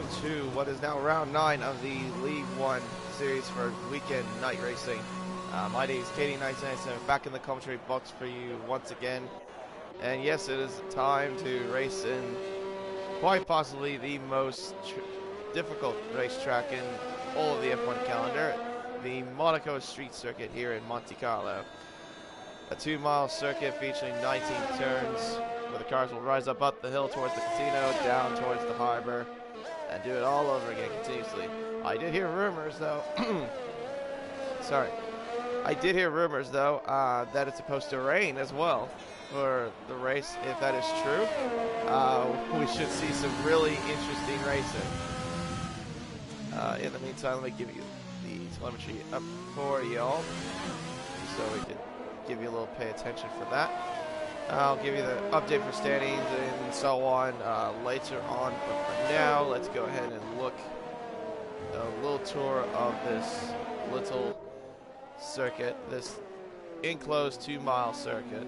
to what is now round 9 of the League 1 series for weekend night racing. My name is Katie 1997, back in the commentary box for you once again. And yes, it is time to race in quite possibly the most difficult racetrack in all of the F1 calendar, the Monaco Street Circuit here in Monte Carlo. A 2-mile circuit featuring 19 turns, where the cars will rise up the hill towards the casino, down towards the harbor, and do it all over again continuously. I did hear rumors, though. Sorry. I did hear rumors, though, that it's supposed to rain as well for the race. If that is true, we should see some really interesting racing. In the meantime, let me give you the telemetry up for y'all, so we can give you a little pay attention for that. I'll give you the update for standings and so on later on, but for now, let's go ahead and look a little tour of this little circuit, this enclosed 2-mile circuit.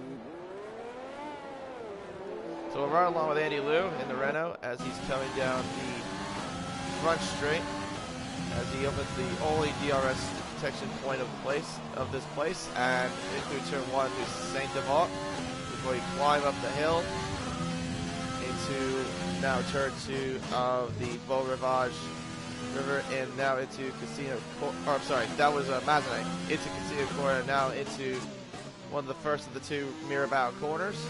So we're right along with Andy Liu in the Renault as he's coming down the front straight, as he opens the only DRS detection point of this place, and into turn 1 to Saint Devote, before you climb up the hill into now turn 2 of the Beau Rivage River, and now into Casino, or I'm sorry, that was Mazenay, into Casino Corner, now into one of the first of the 2 Mirabeau corners,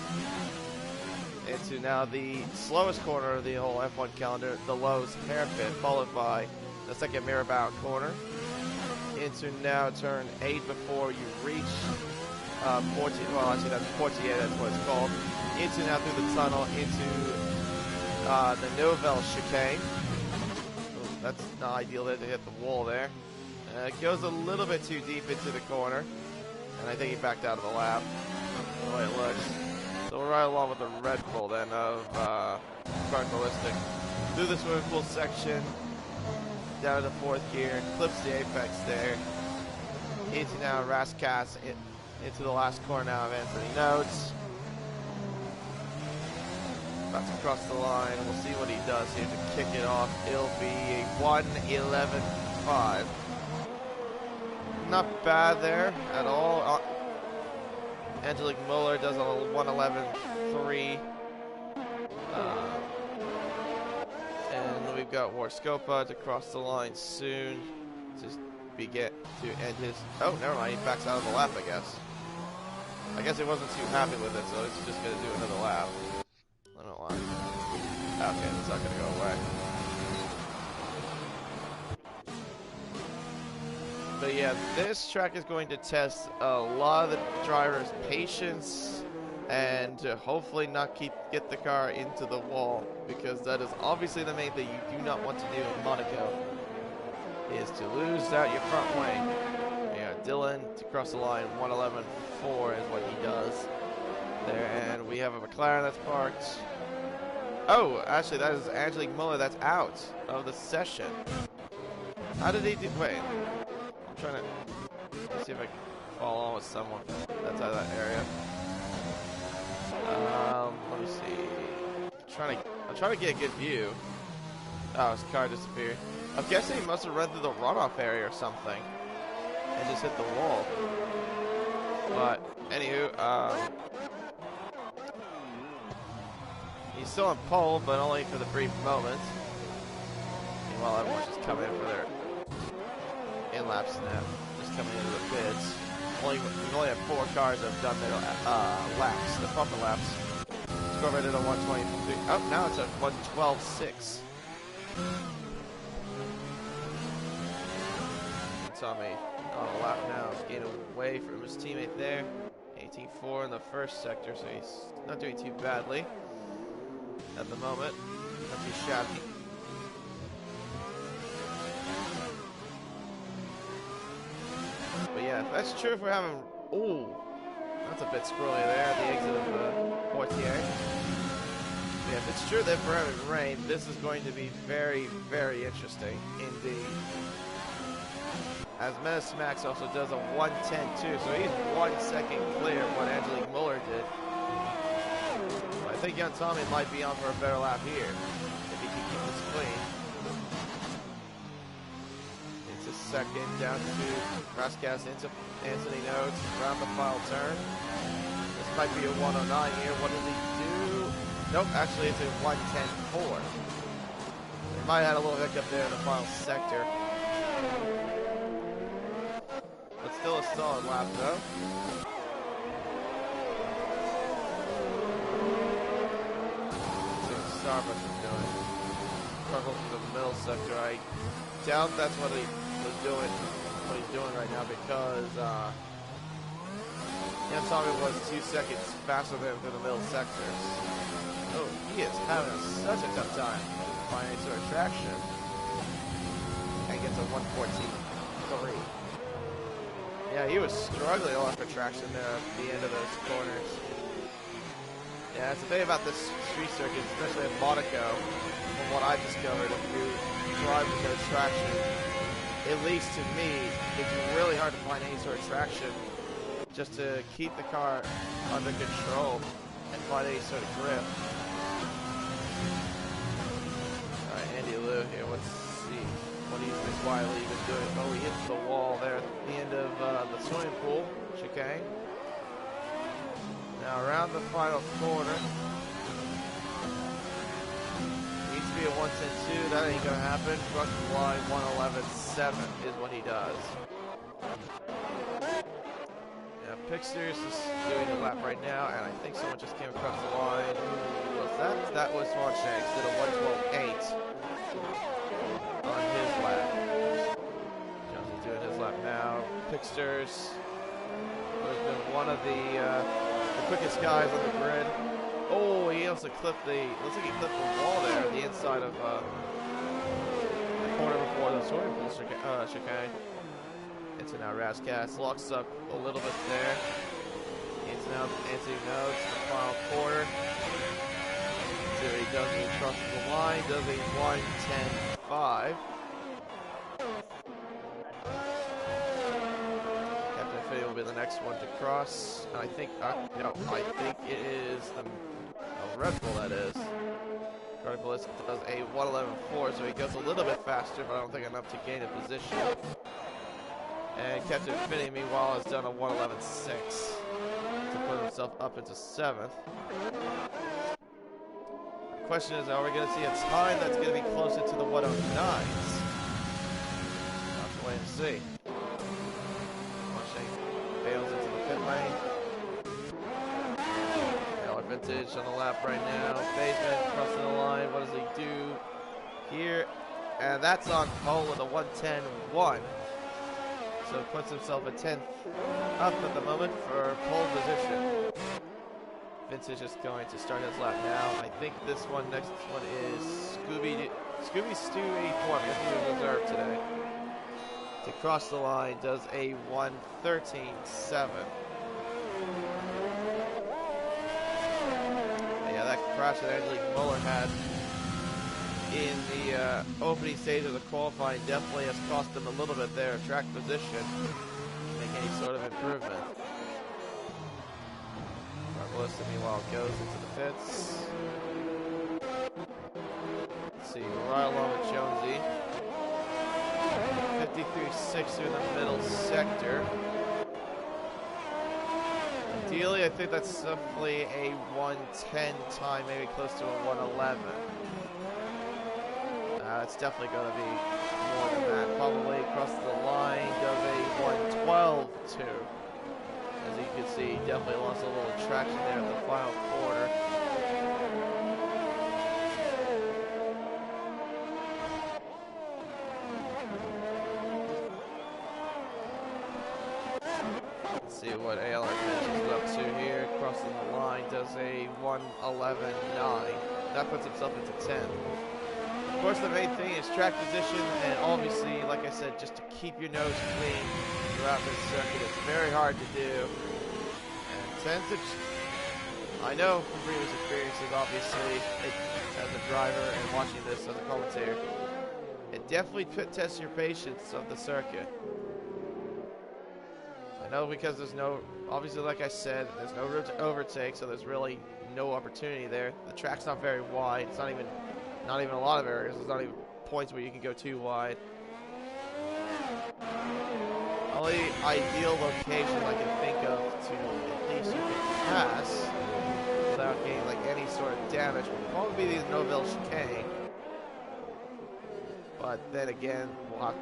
into now the slowest corner of the whole F1 calendar, the Lowe's hairpin, followed by the second Mirabeau corner, into now turn 8 before you reach Portier, well actually that's Portier, that's what it's called, into now through the tunnel, into the Novelle chicane. Ooh, that's not ideal there to hit the wall there. It goes a little bit too deep into the corner, and I think he backed out of the lap, the way it looks. So we're right along with the Red Bull then of Spark Ballistic. Through the swimming pool section, down to the 4th gear, clips the apex there, into now Rascasse, into the last corner now of Anthony Notes. About to cross the line, we'll see what he does here to kick it off. It'll be a 1:11.5. Not bad there at all. Angelique Muller does a 1:11.3. And we've got Warscopa to cross the line soon to get to end his... Oh, never mind, he backs out of the lap, I guess. I guess he wasn't too happy with it, so he's just going to do another lap. I don't know why. Okay, it's not going to go away. But yeah, this track is going to test a lot of the drivers' patience and to hopefully not get the car into the wall, because that is obviously the main thing you do not want to do in Monaco, is to lose out your front wing. Yeah, Dylan to cross the line, 1:11.4 is what he does there, and we have a McLaren that's parked. Oh, actually that is Angelique Muller that's out of the session. How did he do? Wait, I'm trying to see if I can follow on with someone that's out of that area. Let me see. I'm trying to get a good view. Oh, his car disappeared. I'm guessing he must have run through the runoff area or something and just hit the wall. But anywho, he's still on pole, but only for the brief moment. Meanwhile, everyone's just coming in for their in-lap snap, just coming into the pits. We've only had 4 cars that have done their laps, the proper laps. Score rated on 123. Oh, now it's at 112.6. Tommy on a lap now, getting away from his teammate there. 18.4 in the first sector, so he's not doing too badly at the moment. Not too shabby. But yeah, if that's true, if we're having... Ooh, that's a bit squirrely there at the exit of Portier. Yeah, if it's true that if we're having rain, this is going to be very, very interesting indeed. As Menace Max also does a 1:10.2, so he's 1 second clear of what Angelique Muller did. I think young Tommy might be on for a better lap here if he can keep this clean. second, down to Raskas into Anthony Notes, around the final turn. This might be a 109 here. What does he do? Nope, actually it's a 110.4. He might have had a little hiccup there in the final sector. But still a solid lap though. Starbucks is doing. Struggle through the middle sector. I doubt that's what he was doing, what he's doing right now, because Tommy was 2 seconds faster than through the middle sectors. Oh, he is having such a tough time finding sort of traction. And gets a 114.3. Yeah, he was struggling a lot for traction there at the end of those corners. Yeah, that's the thing about this street circuit, especially in Monaco, from what I've discovered, if you drive with no traction, at least to me, it's really hard to find any sort of traction just to keep the car under control and find any sort of grip. Alright, Andy Liu here, let's see what he's been quietly been doing. Oh, he hits the wall there at the end of the swimming pool chicane. Now around the final corner. Needs to be a 110.2. That ain't gonna happen. Across the line, 111.7 is what he does. Yeah, Pixers is doing a lap right now, and I think someone just came across the line. Who was that? That was Swanshanks. Did a 112.8 on his lap. Jones is doing his lap now. Pixers has been one of the quickest guys on the grid. Oh, he also clipped the, looks like he clipped the wall there at the inside of the corner before the swimming pool chicane. Into now Raskas, locks up a little bit there. Into now Anthony Notes, the final quarter. See what he does when he crosses the line, does a 110.5. Will be the next one to cross. I think, I think it is the Red Bull, that is. Red Bull does a 111.4, so he goes a little bit faster, but I don't think enough to gain a position. And Captain Finney, meanwhile, has done a 111.6 to put himself up into 7th. The question is, are we going to see a time that's going to be closer to the 109s? We'll have to wait and see. Bails into the pit lane. Taylor Vintage on the lap right now. Baseman crossing the line. What does he do here? And that's on pole with a 110.1. So puts himself a 10th up at the moment for pole position. Vintage is going to start his lap now. I think this one, next one is Scooby Stew 84. I guess he was reserved today. To cross the line, does a 113.7. Yeah, that crash that Angelique Muller had in the opening stage of the qualifying definitely has cost him a little bit there of track position to make any sort of improvement. Melissa, meanwhile, goes into the pits. Let's see, right along with Jonesy. 53.6 through the middle sector. Ideally, I think that's roughly a 110 time, maybe close to a 111. It's definitely going to be more than that. Probably across the line, does a 112.2. As you can see, definitely lost a little traction there at the final quarter. See what ALR finishes up to here. Crossing the line, does a 111.9. That puts himself into 10th. Of course, the main thing is track position, and obviously, like I said, just to keep your nose clean throughout this circuit. It's very hard to do. And tends to, I know from previous experiences, obviously, as a driver and watching this as a commentator, it definitely tests your patience of the circuit. No, because there's no, obviously, like I said, there's no room to overtake, so there's really no opportunity there. The track's not very wide. It's not even a lot of areas. There's not even points where you can go too wide. Only ideal location I can think of to at least you can pass without getting like any sort of damage would probably be the Noville chicane. But then again, you'll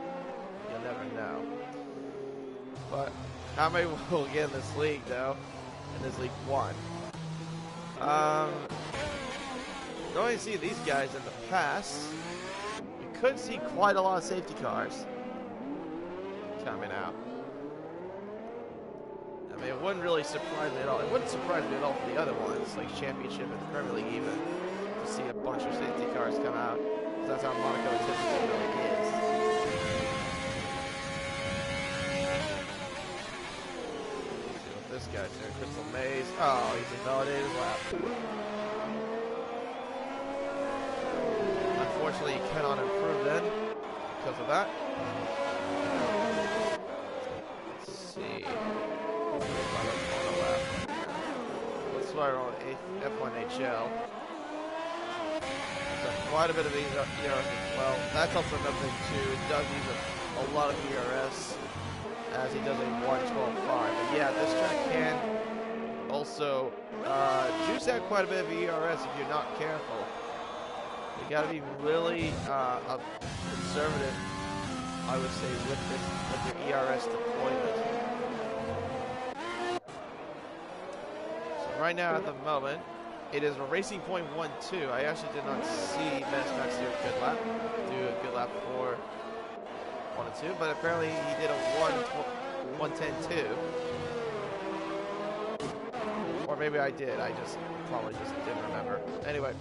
never know. But how many will get in this league though? In this League 1. Going to see these guys in the past, you could see quite a lot of safety cars coming out. I mean, it wouldn't really surprise me at all. It wouldn't surprise me at all for the other ones, like Championship and the Premier League even, to see a bunch of safety cars come out. Because that's how Monaco typically really is. Let's see what this guy's doing. Crystal Maze. Oh, he's invalidated his lap. Unfortunately, he cannot improve then because of that. Let's see. Let's fire on F1 HL. So quite a bit of ERS as well. That's also another thing too. It does use a lot of ERS as he does a 112.5. But yeah, this track can also juice out quite a bit of ERS if you're not careful. You gotta be really conservative, I would say, with your ERS deployment. So right now, at the moment, it is a racing point 1-2. I actually did not see Max do a good lap for 1 and 2, but apparently he did a 1:10.2. Or maybe I did. I probably just didn't remember. Anyway.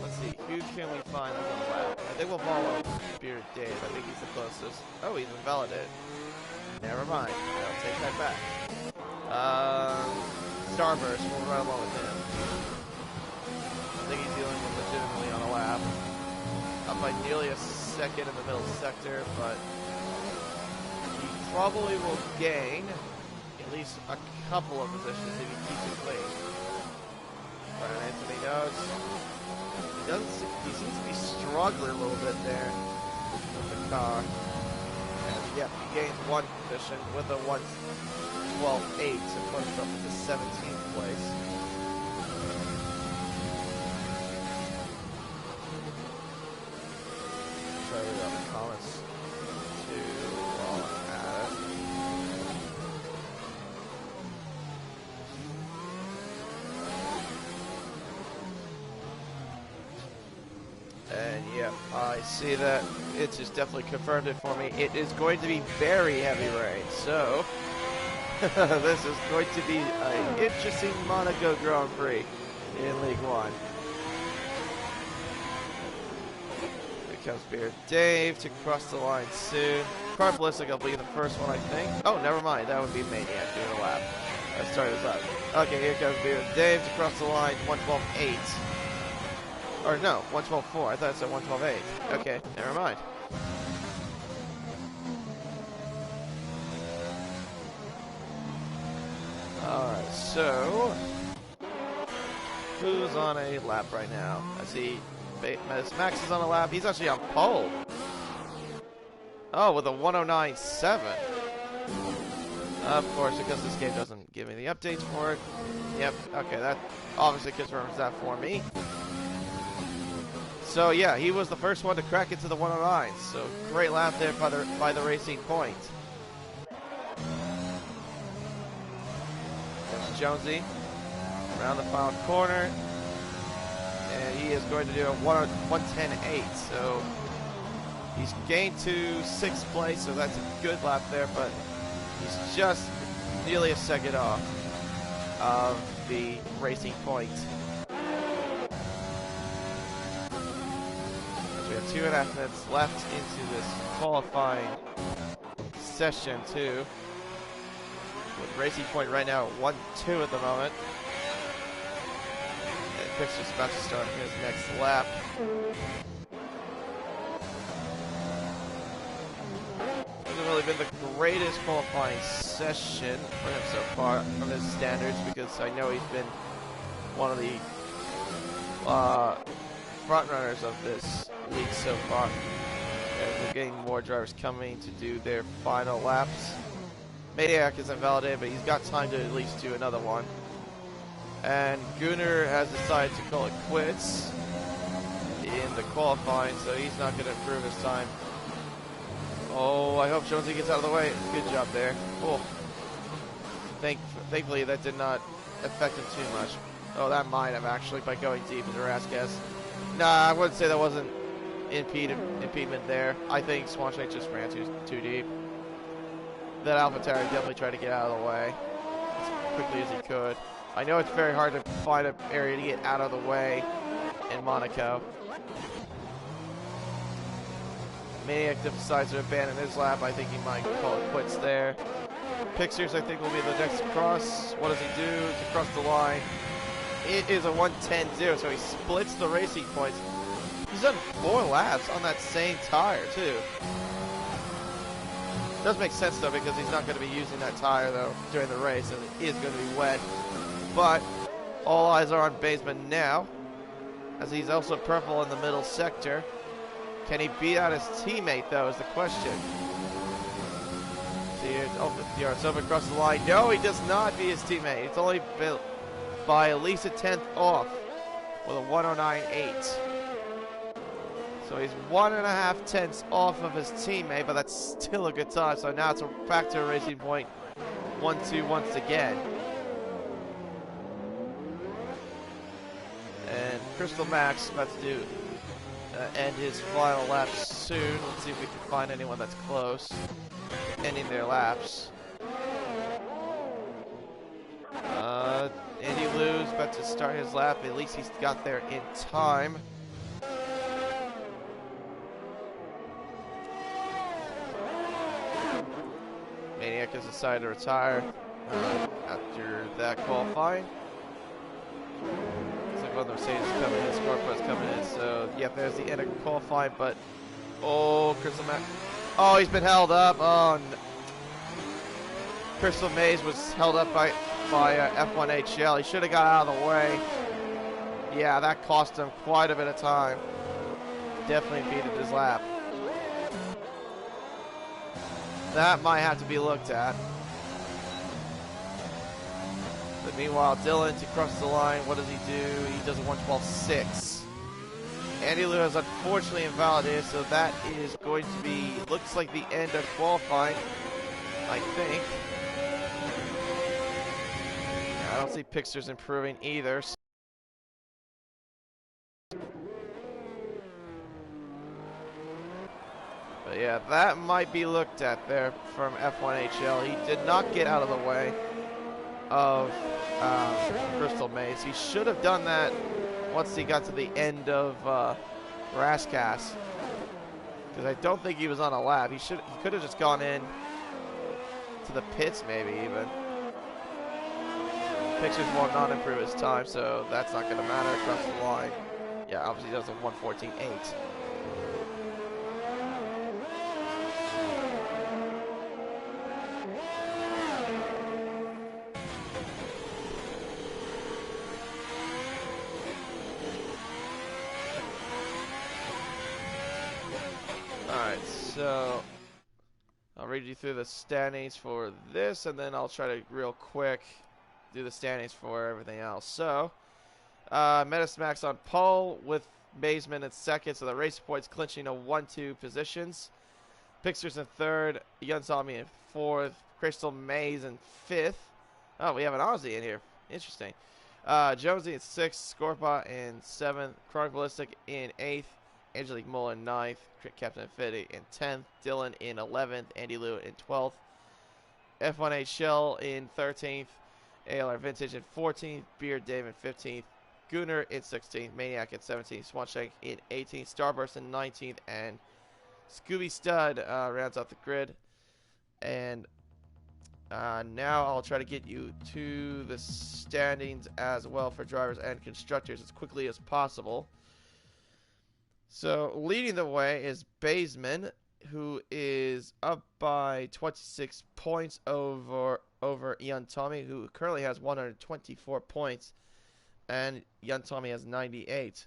Let's see, who can we find on the lap? I think we'll follow Spirit Dave. I think he's the closest. Oh, he's invalidated. Never mind. I'll take that back. Starburst, we'll run along with him. I think he's dealing with legitimately on a lap. Up by nearly a second in the middle sector, but he probably will gain at least a couple of positions if he keeps it clean. But Anthony knows. He seems to be struggling a little bit there with the car. And yeah, he gains 1 position with a 1:12.8 to put himself into 17th place. Try to read out the comments too while I'm at it. And yeah, I see that it just definitely confirmed it for me. It is going to be very heavy rain, so this is going to be an interesting Monaco Grand Prix in League 1. Here comes Beard Dave to cross the line soon. Car Ballistic will be the first one, I think. Oh, never mind. That would be Maniac doing a lap. Let's start this up. Okay, here comes Beard Dave to cross the line. 1:12.8. Or no, 1:12.4. I thought it said 1:12.8. Okay, never mind. Alright, so who's on a lap right now? I see Max is on a lap. He's actually on pole. Oh, with a 1:09.7. Of course, because this game doesn't give me the updates for it. Yep, okay, that obviously confirms that for me. So yeah, he was the first one to crack into the 109. So great lap there by the Racing Point. There's Jonesy around the final corner, and he is going to do a 1:10.8. So he's gained to 6th place, so that's a good lap there, but he's just nearly a second off of the Racing Point. We have 2.5 minutes left into this qualifying session 2. With Racing Point right now at 1-2 at the moment. And Pick's just about to start his next lap. Hasn't really been the greatest qualifying session for him so far from his standards, because I know he's been one of the front runners of this league so far. And we're getting more drivers coming to do their final laps. Maniac is invalidated, but he's got time to at least do another one. And Gunnar has decided to call it quits in the qualifying, so he's not going to improve his time. Oh, I hope Jonesy gets out of the way. Good job there. Oh. Thankfully, that did not affect him too much. Oh, that might have actually by going deep into Raskas. Nah, I wouldn't say that wasn't impediment there. I think Swanshank just ran too deep. That AlphaTauri definitely tried to get out of the way as quickly as he could. I know it's very hard to find an area to get out of the way in Monaco. Maniac decides to abandon his lap. I think he might call it quits there. Pixers, I think, will be the next cross. What does he do to cross the line? It is a 1:10.0, so he splits the racing points. He's done 4 laps on that same tire, too. Does make sense, though, because he's not going to be using that tire, though, during the race, and it is going to be wet. But all eyes are on Baseman now, as he's also purple in the middle sector. Can he beat out his teammate, though, is the question. See, it's over across the line. No, he does not beat his teammate. It's only by at least a 10th off with a 109.8. So he's 1.5 tenths off of his teammate, but that's still a good time. So now it's back to a racing point 1-2 once again. And Crystal Max about to do end his final lap soon. Let's see if we can find anyone that's close, ending their laps. Andy Lou's about to start his lap. At least he's got there in time. Maniac has decided to retire after that qualifying. Looks like one of the Mercedes is coming in, Scorpio's coming in. So, yeah, there's the end of qualifying. But, oh, Crystal Max. Oh, he's been held up. Oh, no. Crystal Maze was held up by F1HL. He should have got out of the way. Yeah, that cost him quite a bit of time. Definitely impeded his lap. That might have to be looked at. But meanwhile, Dylan to cross the line, what does he do? He does a 1:12.6. Andy Lou has unfortunately invalidated, so that is going to be, looks like the end of qualifying, I think. I don't see Pixar's improving either. But yeah, that might be looked at there from F1HL. He did not get out of the way of Crystal Maze. He should have done that once he got to the end of Raskas, because I don't think he was on a lap. He could have just gone in to the pits, maybe even. Pictures will not improve his time, so that's not going to matter across the line. Yeah, obviously he does a 1:14.8. Alright, so I'll read you through the standings for this, and then I'll try to real quick do the standings for everything else. So, Metasmax on pole with Baseman in second, so the race points clinching a 1-2 positions. Pixar's in third, Young in fourth, Crystal Maze in fifth. Oh, we have an Aussie in here. Interesting. Jonesy in sixth, Scorpa in seventh, Chronic Ballistic in eighth, Angelique Muller in ninth, Captain Fitty in 10th, Dylan in 11th, Andy Lou in 12th, F1H Shell in 13th, ALR Vintage in 14th, Beard Dave in 15th, Gunnar in 16th, Maniac in 17th, Swanshank in 18th, Starburst in 19th, and Scooby Stud rounds out the grid. And now I'll try to get you to the standings as well for drivers and constructors as quickly as possible. So leading the way is Baseman, who is up by 26 points over Ian Tommy, who currently has 124 points, and Ian Tommy has 98.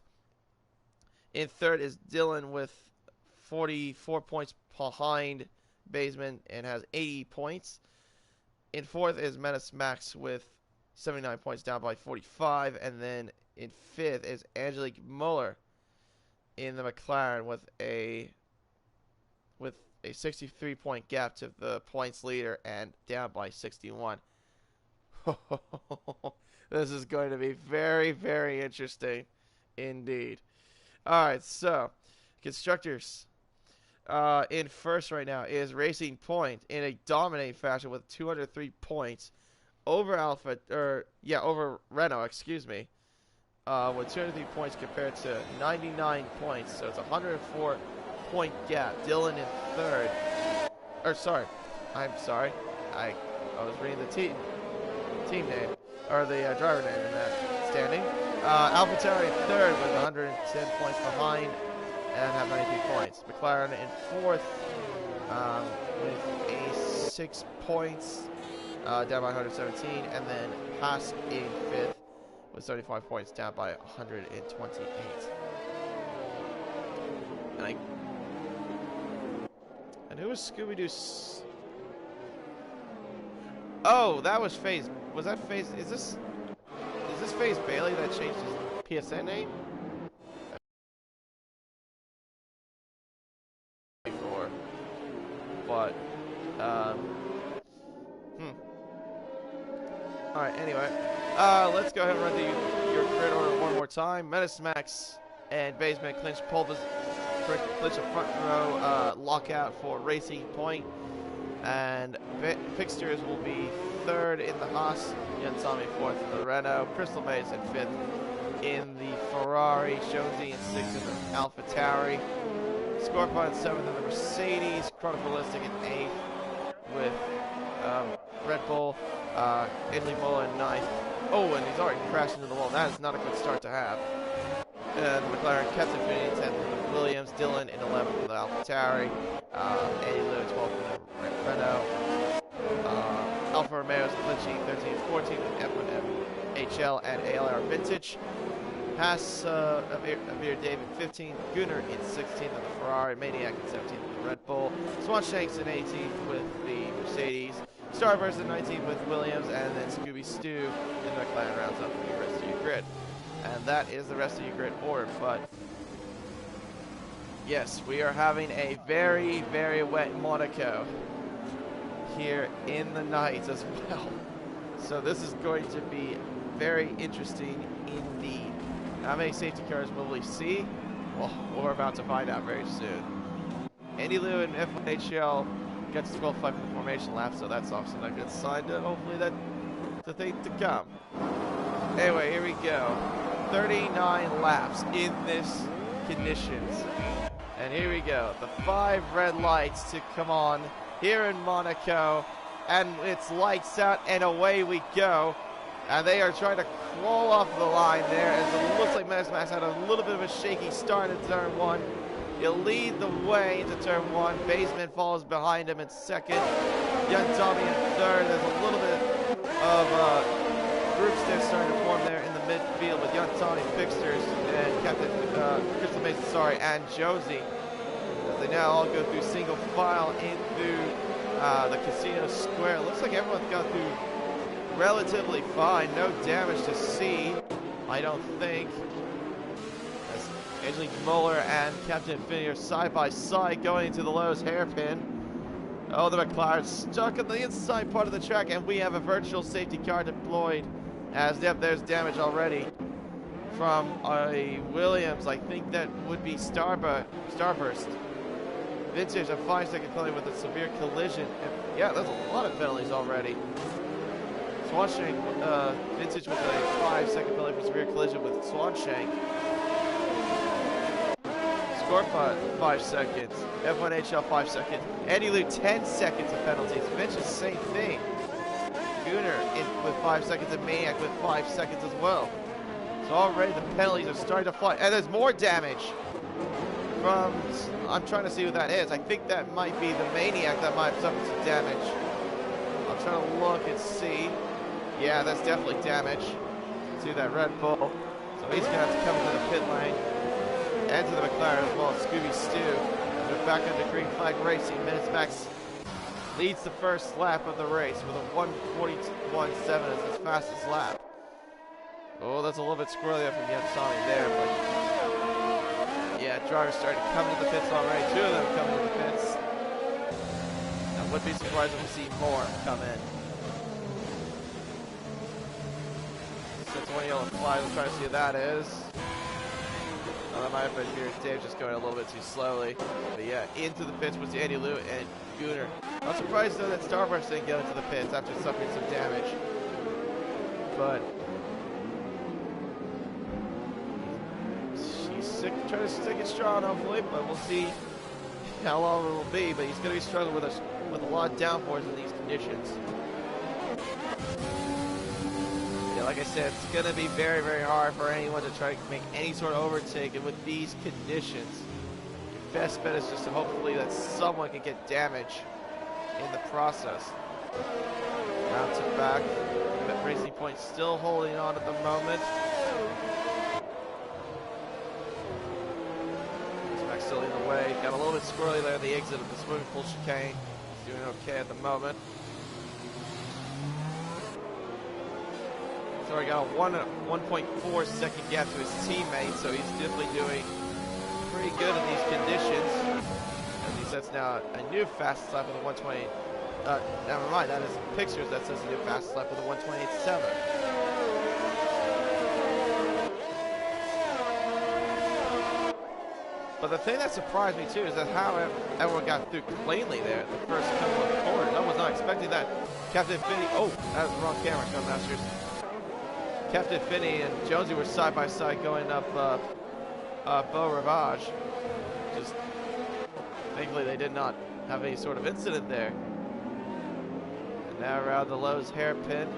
In third is Dylan with 44 points behind Baseman and has 80 points. In fourth is Menace Max with 79 points, down by 45. And then in fifth is Angelique Muller in the McLaren with a 63-point gap to the points leader and down by 61. This is going to be very, very interesting indeed. All right, so constructors in first right now is Racing Point in a dominating fashion with 203 points over over Renault, excuse me, with 203 points compared to 99 points. So it's a 104-point gap. Dylan in third. I'm sorry. I was reading the team name, or the driver name in that standing. AlphaTauri in third with 110 points behind and have 93 points. McLaren in fourth with a 6 points, down by 117, and then Haas in fifth with 75 points, down by 128. And who was Scooby-Doo? Oh, that was FaZe. Was that FaZe? Is this FaZe Bailey that changed his PSN name? Before, but All right. Anyway, let's go ahead and run through your grid order one more time. Menace Max and Baseman clinch a front row lockout for Racing Point. And fixtures will be third in the Haas, Yansami fourth in the Renault, Crystal Maze in fifth in the Ferrari, Jonesy in sixth in the AlphaTauri, Scorpion seventh in the Mercedes, Chronoballistic in eighth with Red Bull, Italy Mola in ninth. Oh, and he's already crashed into the wall. That is not a good start to have. And McLaren kept Infinity in 10th with Williams, Dylan in 11th with the AlphaTauri, Andy Liu 12th with the Renault, Alfa Romeo's clinching 13th, 14th with F1 HL and ALR Vintage, Haas Amir David 15th, Gunnar in 16th in the Ferrari, Maniac in 17th with the Red Bull, Swanshanks in 18th with the Mercedes, Starburst in 19th with Williams, and then Scooby Stew in the McLaren rounds up the rest of your grid. And that is the rest of your grid order. But yes, we are having a very, very wet Monaco here in the night as well. So this is going to be very interesting indeed. How many safety cars will we see? Well, we're about to find out very soon. Andy Liu and F1 HL gets 12.5 in the formation lap, so that's obviously not a good sign. Hopefully that's the thing to come. Anyway, here we go. 39 laps in this conditions. And here we go. The 5 red lights to come on here in Monaco. And it's lights out and away we go. And they are trying to crawl off the line there as it looks like Menace Max had a little bit of a shaky start in turn 1. He'll lead the way into turn 1. Baseman follows behind him in second. Young Tommy in third. There's a little bit of group stiff starting to form there in the midfield with Young Tommy, Fixtures, and Captain Crystal Mason, and Josie. As they now all go through single file in through the Casino Square. It looks like everyone got through relatively fine. No damage to see, I don't think. As Angelique Muller and Captain Infinity are side by side going into the Lowe's hairpin. Oh, the McLaren's stuck on the inside part of the track, and we have a virtual safety car deployed. As yep, there's damage already from a Williams. I think that would be Starburst. Vintage, a 5-second penalty with a severe collision. And yeah, there's a lot of penalties already. Swanshank, Vintage with a 5-second penalty for severe collision with Swanshank. Scorpot, 5 seconds. F1 HL, 5 seconds. Andy Liu, 10 seconds of penalties. Vintage, same thing. Gunnar with 5 seconds and Maniac with 5 seconds as well. So already the penalties are starting to fly. And there's more damage from, I'm trying to see who that is. I think that might be the Maniac that might have suffered some damage. I'm trying to look and see. Yeah, that's definitely damage to that Red Bull. So he's going to have to come into the pit lane and to the McLaren as well as Scooby Stew. We're back under green flag racing. Minutes Max leads the first lap of the race with a 1:41.7 as his fastest lap. Oh, that's a little bit squirrely up from Yansani there, but yeah, drivers started coming to the pits already. Two of them coming to the pits. I would be surprised if we see more come in. That's one yellow flag. We'll try to see who that is. Oh, that might have been here. Dave just going a little bit too slowly. But yeah, into the pits was Andy Liu and Gunnar. I'm surprised though that Starburst didn't go into the pits after suffering some damage. But trying to stick it strong, hopefully, but we'll see how long it will be. But he's going to be struggling with a lot of downforce in these conditions. Yeah, like I said, it's going to be very, very hard for anyone to try to make any sort of overtake, and with these conditions, your best bet is just to hopefully that someone can get damage in the process. Round to back, Racing Point still holding on at the moment. Still in the way, got a little bit squirrely there at the exit of the swimming pool chicane. He's doing okay at the moment. So he got a 1.4 second gap to his teammate, so he's definitely doing pretty good in these conditions. As he sets now a new fastest lap with a 1:28. Never mind, that is pictures that says a new fastest lap with a 1:28.7. But the thing that surprised me too is that how everyone got through cleanly there the first couple of corners. I was not expecting that. Captain Finney, oh, that was the wrong camera coming out here. Captain Finney and Jonesy were side by side going up Beau Rivage. Just thankfully they did not have any sort of incident there. And now around the Lowe's hairpin.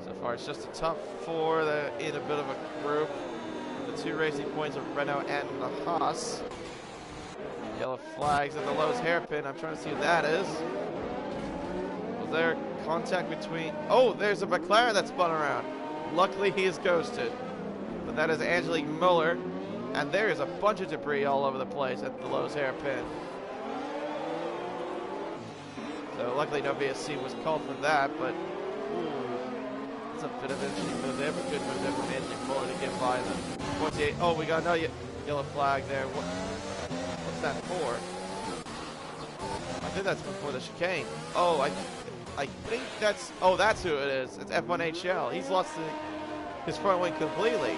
So far it's just the top four that are in a bit of a group. The two Racing Points of Renault and the Haas. Yellow flags at the Lowe's hairpin. I'm trying to see who that is. Was there contact between... Oh, there's a McLaren that spun around. Luckily he is ghosted. But that is Angelique Muller. And there is a bunch of debris all over the place at the Lowe's hairpin. So luckily no VSC was called for that, but... It's a bit of an interesting move there, but good move there from Angelique Muller to get by them. 28. Oh, we got another yellow flag there. What's that for? I think that's before the chicane. Oh, I think that's... Oh, that's who it is. It's F1HL. He's lost his front wing completely.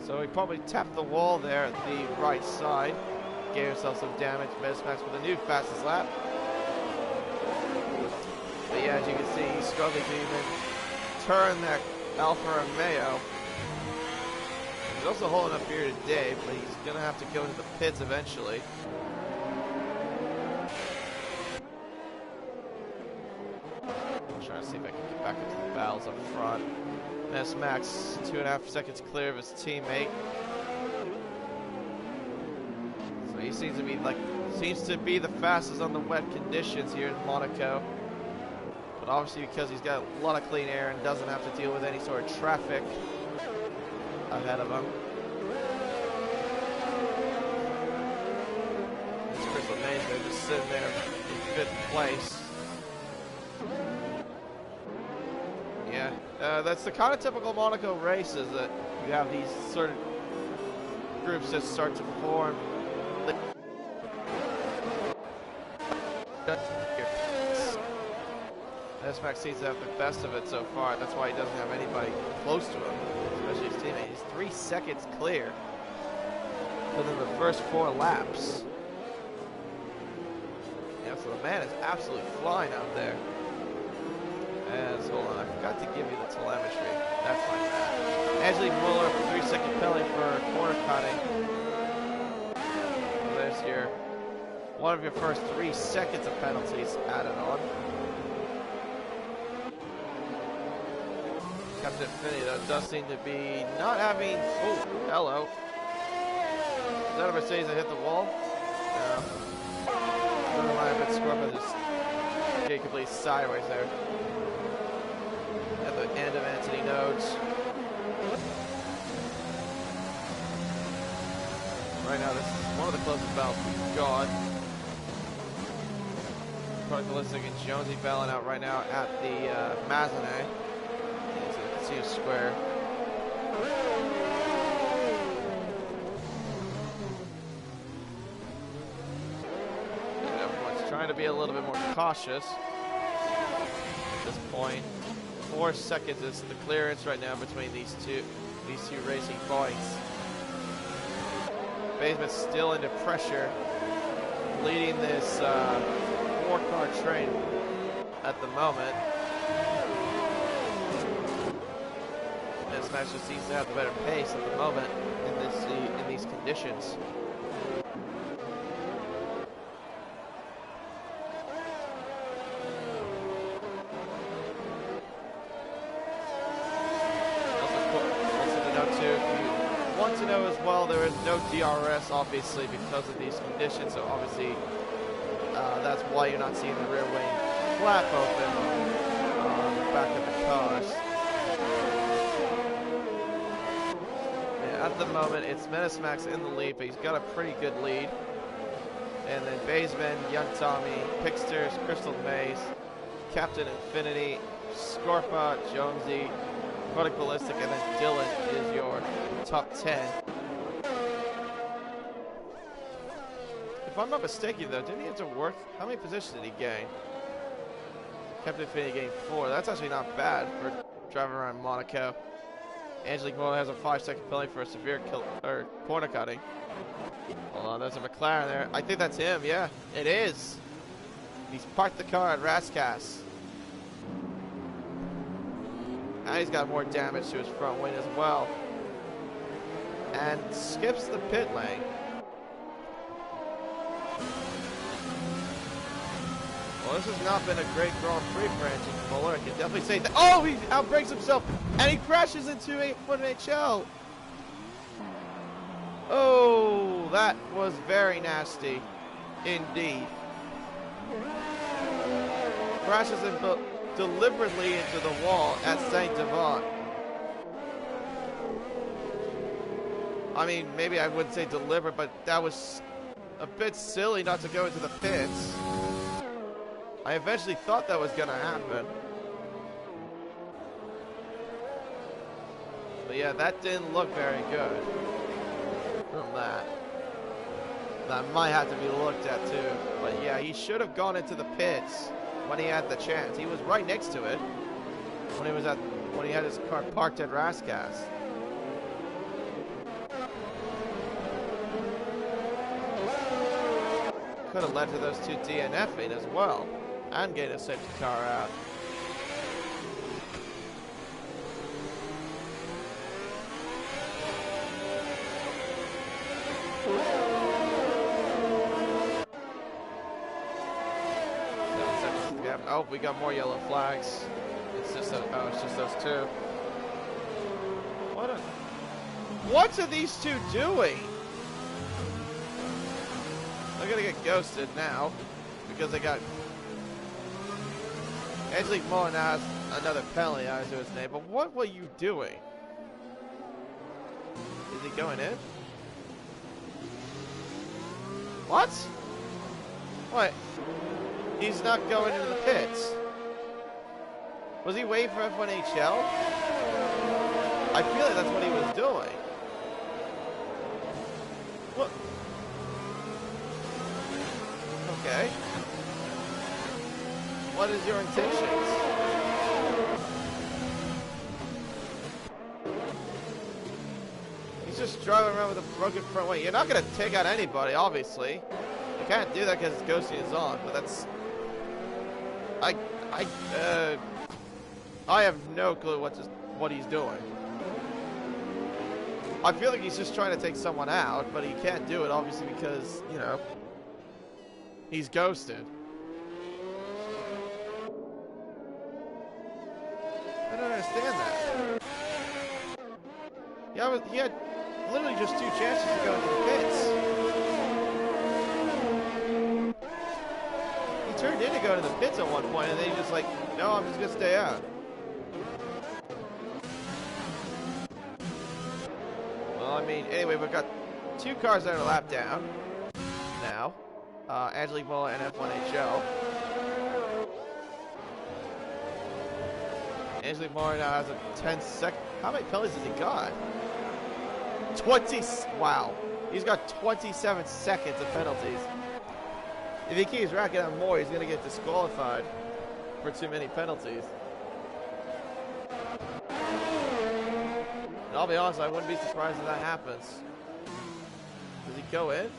So he probably tapped the wall there at the right side. Gave himself some damage. Mesmax with a new fastest lap. But yeah, as you can see, he's struggling to even turn that Alfa Romeo. He's also holding up here today, but he's going to have to go into the pits eventually. I'm trying to see if I can get back into the battles up front. Max 2.5 seconds clear of his teammate. So he seems to be the fastest on the wet conditions here in Monaco. But obviously because he's got a lot of clean air and doesn't have to deal with any sort of traffic ahead of him. This Chris LeMay's there just sitting there in fifth place. Yeah, that's the kind of typical Monaco races that you have these sort of groups that start to form. Max seems to have the best of it so far. That's why he doesn't have anybody close to him, especially his teammate. He's 3 seconds clear within the first 4 laps. Yeah, so the man is absolutely flying out there. And hold on, I forgot to give you the telemetry. That's my bad. Angelique Muller for 3-second penalty for corner cutting. So there's one of your first 3 seconds of penalties added on. Captain Finney, though, does seem to be not having... Oh, hello. Is that a Mercedes that hit the wall? No. Never mind, I've been scored by this Jacob Lee sideways there. At the end of Anthony Nodes. right now, this is one of the closest battles we've got. Ballistic and Jonesy battling out right now at the Mazenay. So you can see a square. And everyone's trying to be a little bit more cautious at this point. 4 seconds is the clearance right now between these two racing bikes. Basement's still under pressure, leading this 4-car train at the moment. This match just seems to have the better pace at the moment in these conditions. To know as well, there is no DRS obviously because of these conditions, so obviously that's why you're not seeing the rear wing flap open on the back of the cars. Yeah, at the moment it's Menace Max in the lead, but he's got a pretty good lead. And then Baseman, Young Tommy, Picksters, Crystal Maze, Captain Infinity, Scorpa, Jonesy, Product Ballistic, and then Dylan is your top 10. If I'm not mistaken though, didn't he have to work? How many positions did he gain? Captain Infinity gained 4. That's actually not bad for driving around Monaco. Angelique Moore has a 5-second penalty for a severe kill or corner cutting. Hold on, there's a McLaren there. I think that's him, yeah. It is. He's parked the car at Rascasse. Now he's got more damage to his front wing as well. And skips the pit lane. Well, this has not been a great Grand Prix for Angelique Muller. I can definitely say that. Oh, he outbrakes himself and he crashes into an HL. Oh, that was very nasty indeed. Crashes him deliberately into the wall at Saint Devant. I mean, maybe I wouldn't say deliberate, but that was a bit silly not to go into the pits. I eventually thought that was going to happen. But yeah, that didn't look very good from that. That might have to be looked at too. But yeah, he should have gone into the pits when he had the chance. He was right next to it when he had his car parked at Rascasse. Could have led to those two DNFing as well and getting a safety car out. Oh, we got more yellow flags. It's just it's just those two. What are these two doing? They're gonna get ghosted now because they got Angelique Muller now has another penalty to his name. But what were you doing? Is he going in? What? What? He's not going into the pits. Was he waiting for F1HL? I feel like that's what he was doing. What? Okay. What is your intentions? He's just driving around with a broken front wing. You're not going to take out anybody, obviously. You can't do that because Ghosty is on, but that's... I have no clue what he's doing. I feel like he's just trying to take someone out, but he can't do it, obviously, because, you know, he's ghosted. I don't understand that. Yeah, he had literally just 2 chances to go into the pits. He turned in to go to the pits at one point, and then he's just like, no, I'm just going to stay out. Well, I mean, anyway, we've got two cars that are a lap down now. Angelique Mola and F1HL. Angelique Mola now has a 10-second. How many penalties has he got? 20. Wow. He's got 27 seconds of penalties. If he keeps racking up more, he's going to get disqualified for too many penalties. And I'll be honest, I wouldn't be surprised if that happens. Does he go in?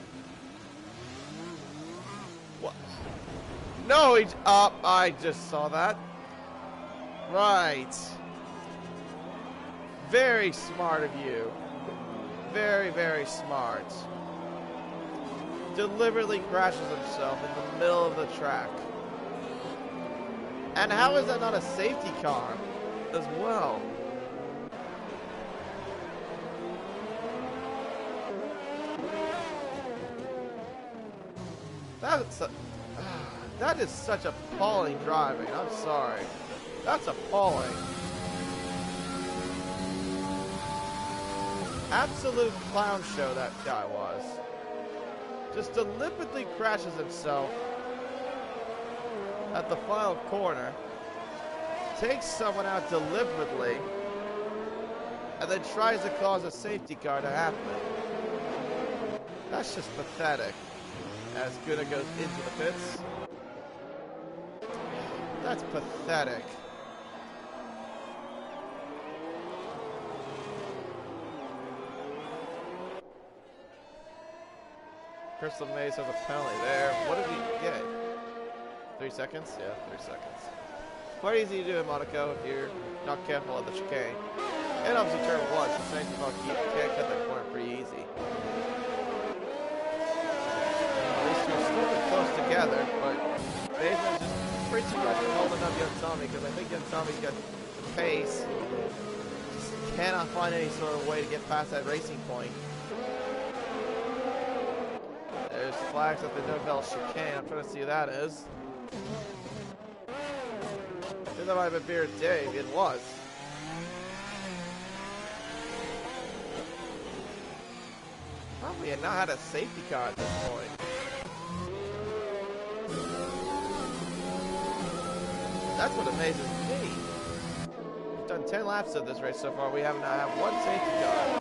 What? No, he... I just saw that. Right. Very smart of you. Very, very smart. Deliberately crashes himself in the middle of the track. And how is that not a safety car as well? That is such appalling driving. I'm sorry. That's appalling. Absolute clown show that guy was. Just deliberately crashes himself at the final corner, takes someone out deliberately, and then tries to cause a safety car to happen. That's just pathetic. As Guna goes into the pits. That's pathetic. Crystal Maze has a penalty there. What did he get? 3 seconds? Yeah, 3 seconds. Quite easy to do in Monaco if you're not careful at the chicane. And obviously turn 1, so safety car can't cut that corner pretty easy. At least we're still close together, but Baseman's just pretty much holding up Tommy because I think Tommy's got the pace. Just cannot find any sort of way to get past that racing point. There's flags at the Nobel chicane. I'm trying to see who that is. I think that might have been Beard Dave. It was. Well, we had not had a safety car at this point. That's what amazes me. We've done 10 laps of this race so far. We have not had one safety car.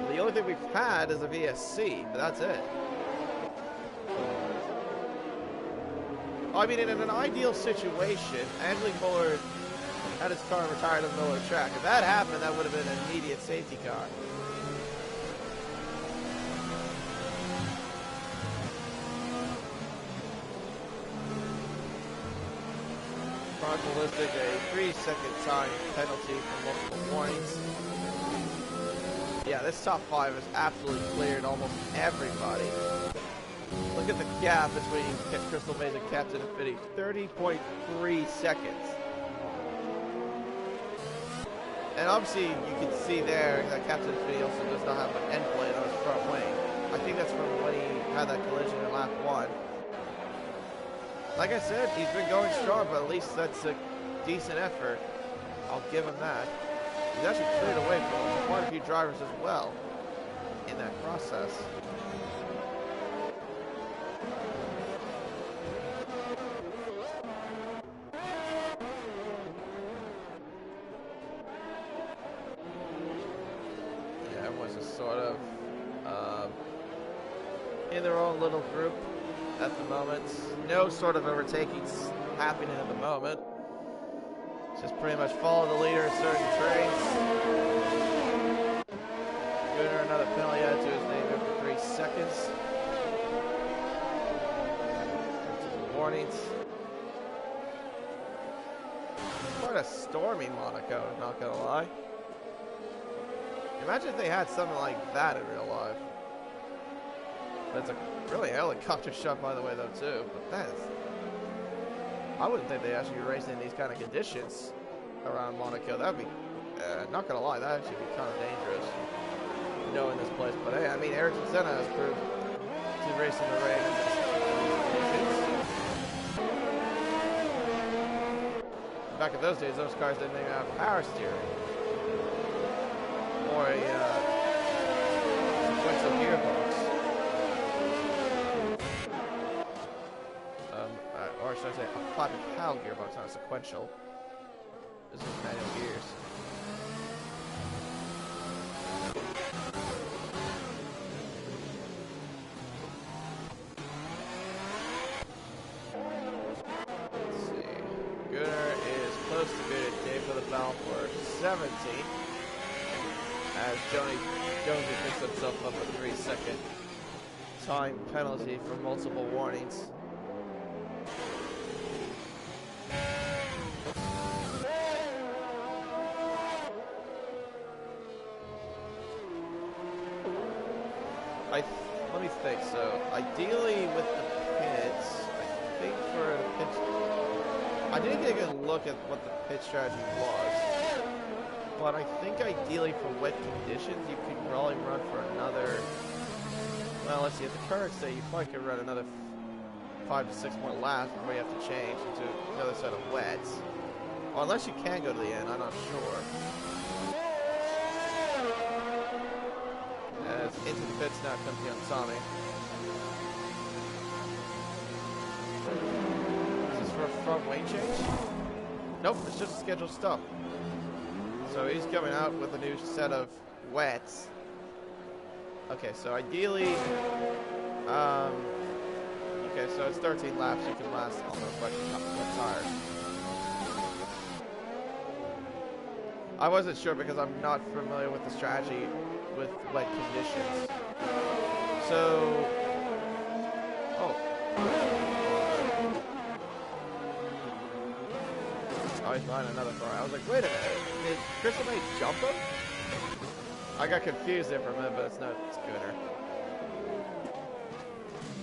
The only thing we've had is a VSC, but that's it. I mean, in an ideal situation, Angelique Muller had his car retired on the middle of the track. If that happened, that would have been an immediate safety car. Ballistic, a 3-second time penalty for multiple warnings. Yeah, this top 5 is absolutely cleared almost everybody. Look at the gap between Crystal Maze and Captain Infinity, 30.3 seconds. And obviously you can see there that Captain Infinity also does not have an end plate on his front wing. I think that's from when he had that collision in lap 1. Like I said, he's been going strong, but at least that's a decent effort. I'll give him that. He's actually cleared away from quite a few drivers as well in that process. Yeah, everyone's just sort of in their own little group at the moment. No sort of overtakings happening at the moment. Just pretty much follow the leader in certain trains. Gunnar, another penalty added to his name after 3 seconds. Warnings. Quite a stormy Monaco, not gonna lie. Imagine if they had something like that in real life. That's a really helicopter shot, by the way, though, too. But that's... I wouldn't think they'd actually be racing in these kind of conditions around Monaco. That'd be, not gonna lie, that'd actually be kind of dangerous, knowing this place. But hey, I mean, Ayrton Senna has proved to race in the rain in these conditions. Back in those days, those cars didn't even have power steering. Or a PAL gearbox, not a sequential. This is manual gears. Let's see. Gunnar is close to being Dave for the battle for 17. As Jonesy picks himself up with a 3-second time penalty for multiple warnings. Let me think. So, ideally with the pits, I think for the pitch, I didn't get a good look at what the pit strategy was, but I think ideally for wet conditions, you could probably run for another, well, let's see, at the current state, you probably could run another 5 to 6 more laps before you have to change into another set of wets. Or unless you can go to the end, I'm not sure. As into the pits now comes young Tommy. Is this for a front wing change? Nope, it's just a scheduled stop. So he's coming out with a new set of wets. Okay, so ideally, okay, so it's 13 laps. You can last almost like a tire. I wasn't sure because I'm not familiar with the strategy with wet conditions. So, oh, he's behind another car. I was like, wait a minute, did Crystal May jump him? I got confused there for a minute, but it's not Gunnar.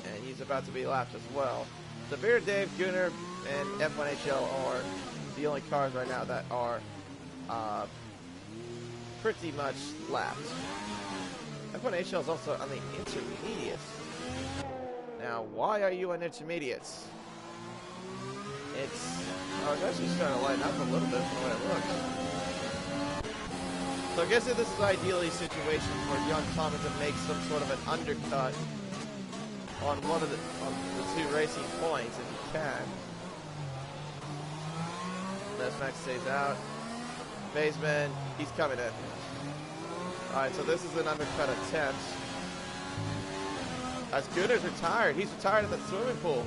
And he's about to be lapped as well. Severe, Dave, Gunnar, and F1HL are the only cars right now that are pretty much lapped. F1HL is also on the intermediates. Now, why are you on intermediates? It's actually starting to lighten up a little bit from the way it looks. So I guess this is ideally a situation for young Thomas to make some sort of an undercut on one of the two racing points if he can. Max stays out. Baseman, he's coming in. Alright, so this is an undercut attempt. As Gunnar's retired. He's retired in the swimming pool.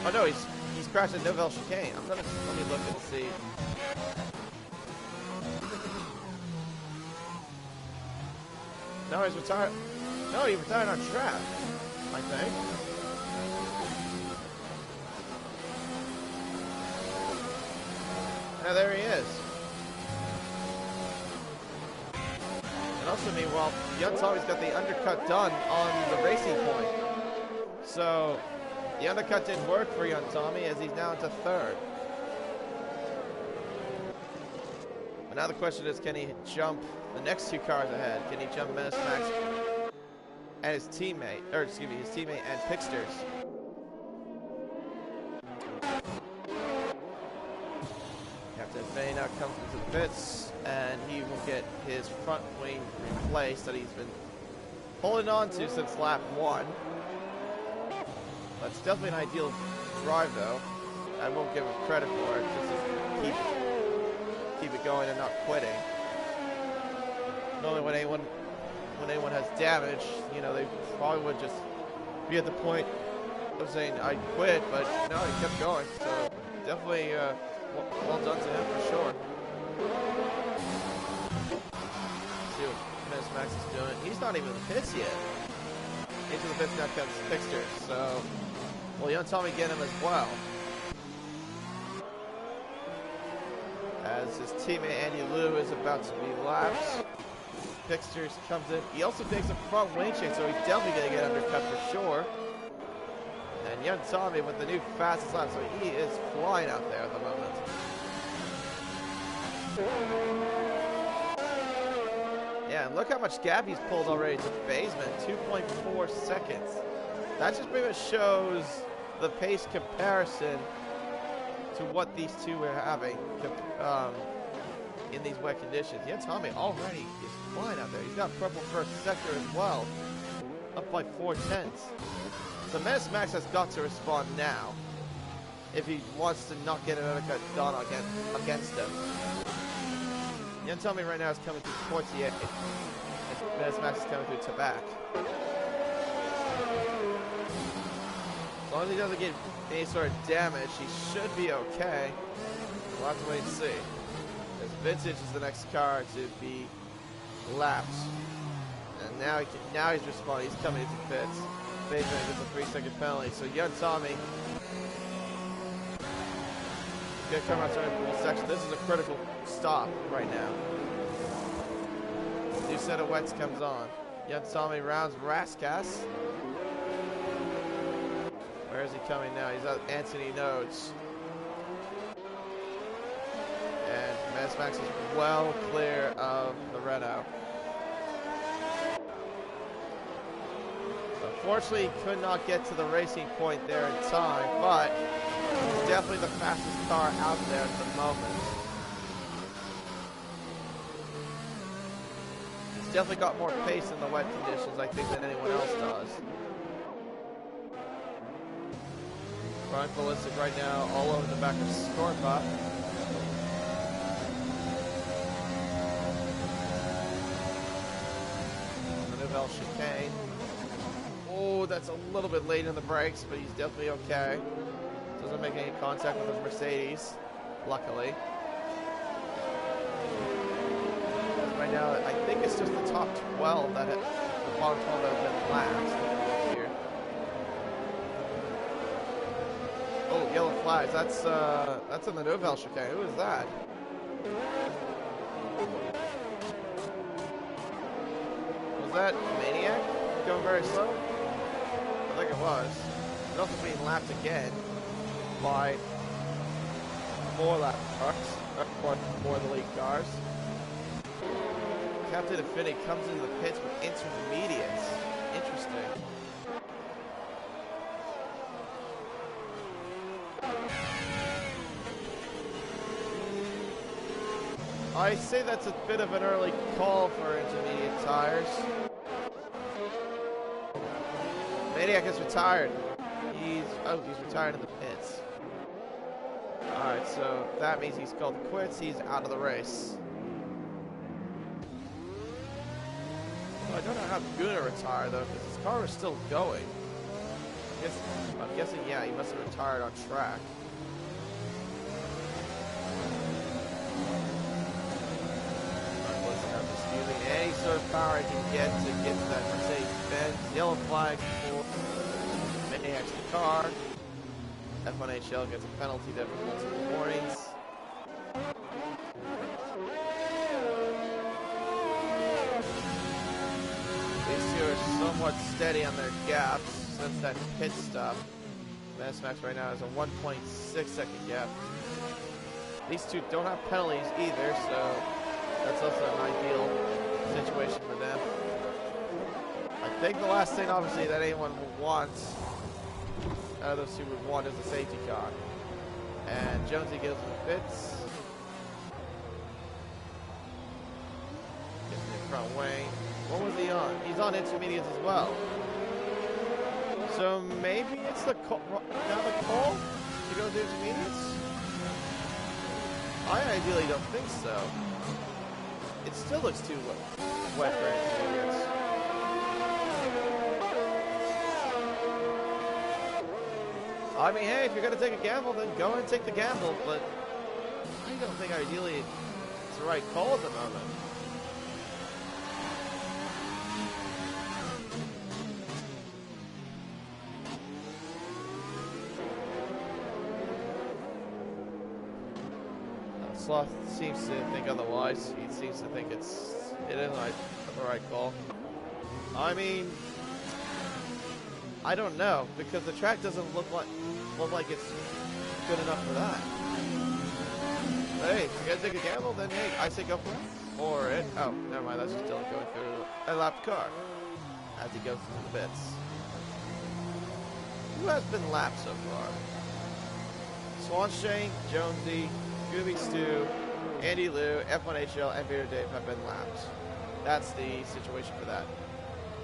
Oh no, he's crashed at Novell Chicane. Let me look and see. No, he's retired. No, he retired on track, I think. Now there he is. And also, meanwhile, young Tommy's got the undercut done on the racing point. So the undercut didn't work for young Tommy as he's now into third. But now the question is, can he jump the next two cars ahead? Can he jump Menace Max and his teammate, or excuse me, his teammate and Pixters? Captain Faye now comes into the pits, and he will get his front wing replaced that he's been holding on to since lap 1. That's definitely an ideal drive, though. I won't give him credit for it, just to keep it going and not quitting. Normally when anyone has damage, you know, they probably would just be at the point of saying, I quit, but no, he kept going. So definitely well done to him for sure. Let's see what Menace Max is doing. He's not even in the pits yet. Into the pits now comes Pixter. So, well, young Tommy get him as well. As his teammate Andy Liu is about to be lapped. Pixters comes in. He also takes a front wing change, so he's definitely going to get undercut for sure. And young Tommy with the new fastest lap, so he is flying out there at the moment. Yeah, and look how much gap he's pulled already to Baseman, 2.4 seconds. That just pretty much shows the pace comparison to what these two were having in these wet conditions. Yeah, Tommy already is flying out there. He's got purple first sector as well, up by 4/10. So Menace Max has got to respond now. if he wants to not get an undercut done against him. Tommy right now is coming through Portier, and Max is coming through Tabac. As long as he doesn't get any sort of damage, he should be okay. We'll have to wait and see. Because Vintage is the next car to be lapped. And now he's responding. He's coming into pits. Benjamin gets a 3-second penalty. So Young Tommy is going to come out starting full section. This is a critical stop right now. New set of wets comes on. Young Tommy rounds Raskas. Where is he coming now? He's at Anthony Nodes. And Max is well clear of the Renault. Unfortunately, he could not get to the racing point there in time, but he's definitely the fastest car out there at the moment. He's definitely got more pace in the wet conditions, I think, than anyone else does. Running ballistic right now, all over the back of Scorpa. Nouvelle chicane. Oh, that's a little bit late in the brakes, but he's definitely okay. Doesn't make any contact with the Mercedes, luckily. Right now, I think it's just the top 12 the bottom 12 that have been lapped here. Oh, yellow flags. That's in the Nouvelle chicane. Who is that? Was that Maniac going very slow? I think it was. He's also being lapped again by more lap trucks, more of the lead cars. Captain Affinity comes into the pits with intermediates. Interesting. I say that's a bit of an early call for intermediate tires. Maniac is retired. He's retired in the pits. Alright, so that means he's called quits. He's out of the race. Well, I don't know how Guna retired though, because his car was still going. I'm guessing, yeah, he must have retired on track. Using any sort of power I can get to that Mercedes-Benz. Yellow flag for Maniac's the car. F1HL gets a penalty there for multiple warnings. These two are somewhat steady on their gaps since that pit stop. Max right now has a 1.6 second gap. These two don't have penalties either, so that's also an ideal situation for them. I think the last thing, obviously, that anyone would want out of those two would want is a safety car. And Jonesy gives him fits. Gets in the front wing. What was he on? He's on intermediates as well. So maybe it's the call to go to intermediates? I ideally don't think so. It still looks too wet for intermediates. I mean, hey, if you're going to take a gamble, then go and take the gamble, but I don't think ideally it's the right call at the moment. Sloth seems to think otherwise. He seems to think it isn't the right call. I mean, I don't know, because the track doesn't look like it's good enough for that. Hey, if you're gonna take a gamble, then hey, I say go for it. Oh, never mind, that's just Dylan going through a lapped car as he goes through the bits. Who has been lapped so far? Swanshank, Jonesy, Gooby Stu, Andy Liu, F1HL, and Peter Dave have been lapped. That's the situation for that.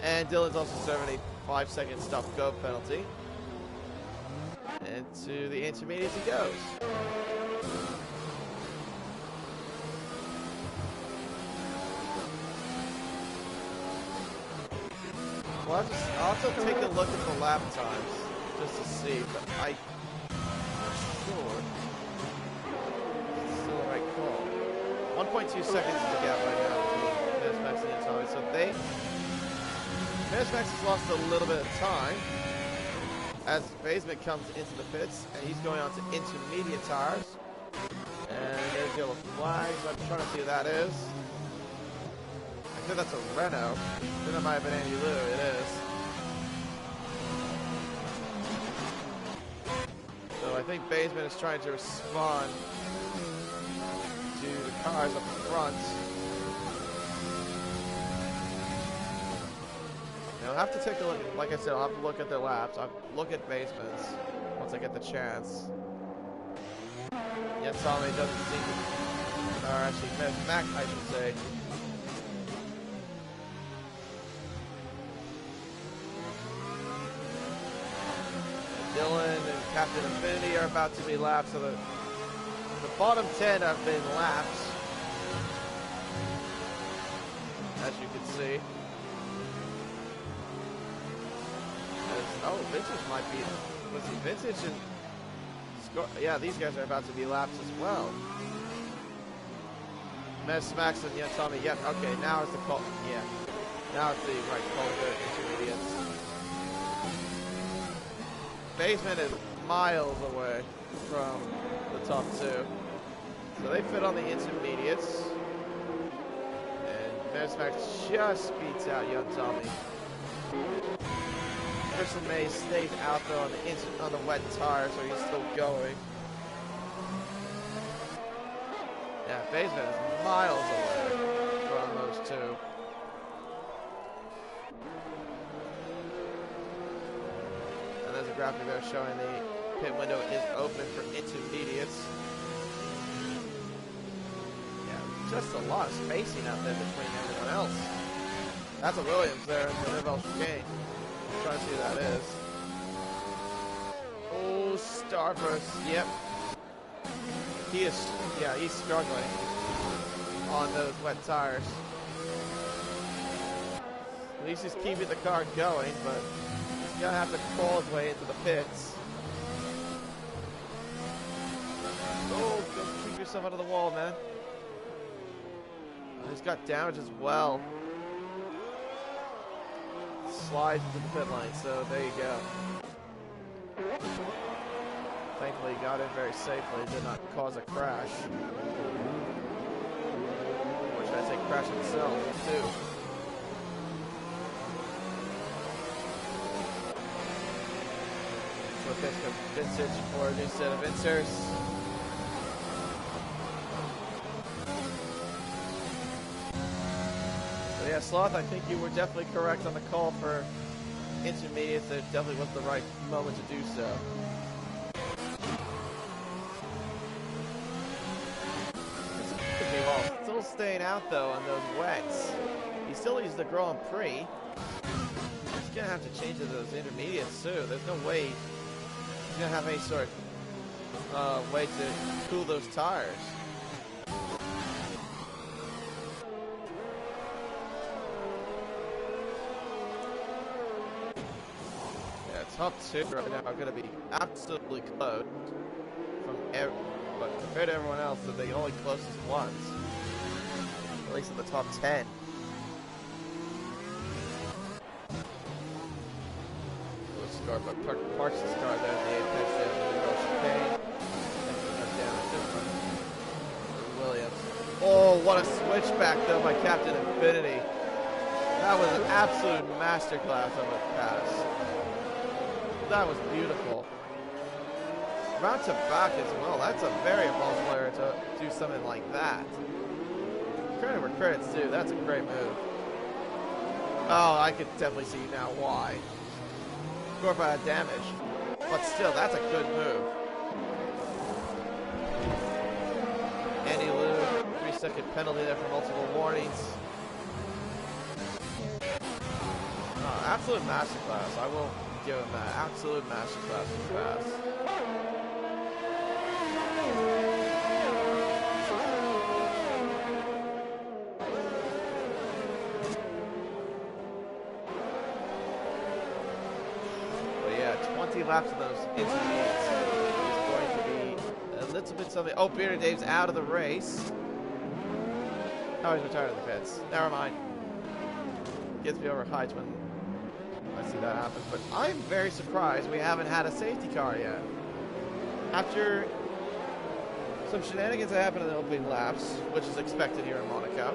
And Dylan's also serving a 5-second stop-go penalty. Into the intermediates he goes. Well, I'll have to take a look at the lap times just to see, but I'm not sure it's still the right call. 1.2 seconds is the gap right now between Medsmax and Tommy, so Medsmax has lost a little bit of time as Basement comes into the pits, and he's going on to intermediate tires. And there's yellow flags. I'm trying to see who that is. I think that's a Renault. I think that might have been Andy Liu. It is. So I think Basement is trying to respond to the cars up front. Now I'll have to take a look. Like I said, I'll have to look at their laps. I'll look at Basements once I get the chance. Yet Tommy doesn't seem to, or actually Mac, I should say. Dylan and Captain Infinity are about to be lapped, so the bottom 10 have been lapped, as you can see. Oh, Vintage might be. Was he Vintage and yeah, these guys are about to be lapped as well. Medsmax and Tommy. Yep. Okay, now it's the call. Yeah, now it's the right call to intermediates. Basement is miles away from the top two, so they fit on the intermediates, and Medsmax just beats out Young Tommy. Crystal Maze stays out there on the wet tire, so he's still going. Yeah, Basement is miles away from those two. And there's a graphic there showing the pit window is open for intermediates. Yeah, just a lot of spacing out there between everyone else. That's a Williams there in the Nivelle chicane. Trying to see who that is. Oh, Starburst. Yep. He is. Yeah, he's struggling on those wet tires. At least he's keeping the car going, but he's gonna have to crawl his way into the pits. Oh, don't keep yourself out of the wall, man. Oh, he's got damage as well. Slides into the pit lane, so there you go. Thankfully he got in very safely, did not cause a crash. Or should I say crash himself, too. So let's go Vintage for a new set of inserts. Yeah, Sloth, I think you were definitely correct on the call for intermediates. It definitely was the right moment to do so. Still staying out though on those wets. He still needs the Grand Prix. He's gonna have to change to those intermediates too. There's no way he's gonna have any sort of way to cool those tires. Top two right now are going to be absolutely close but compared to everyone else, they're the only closest ones, at least in the top 10. Parks the star there at the apex there. Williams. Oh, what a switchback though by Captain Infinity. That was an absolute masterclass of a pass. That was beautiful. Round to back as well. That's a very bold player to do something like that. Credit where credit's due. That's a great move. Oh, I could definitely see now why. Scored by damage. But still, that's a good move. Andy Liu, 3-second penalty there for multiple warnings. Oh, absolute masterclass. I will give him that absolute masterclass of pass. 50 laps of those intermediates is going to be a little bit something. Oh, Bearded Dave's out of the race. Oh, he's retired in the pits. Never mind. Gets me over heights when I see that happen. But I'm very surprised we haven't had a safety car yet. After some shenanigans that happened in the opening laps, which is expected here in Monaco,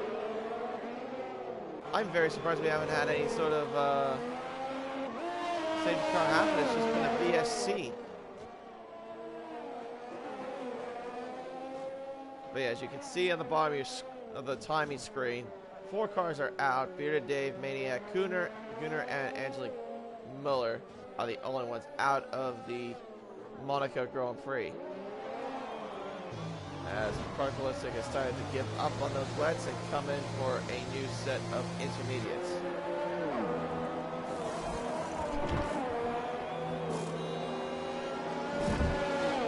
I'm very surprised we haven't had any sort of safety car happen. It's just been a VSC. But yeah, as you can see on the bottom of the timing screen, 4 cars are out. Bearded Dave, Maniac, Gunnar, and Angelique Muller are the only ones out of the Monaco Grand Prix. As Carcolistic has started to give up on those wets and come in for a new set of intermediates.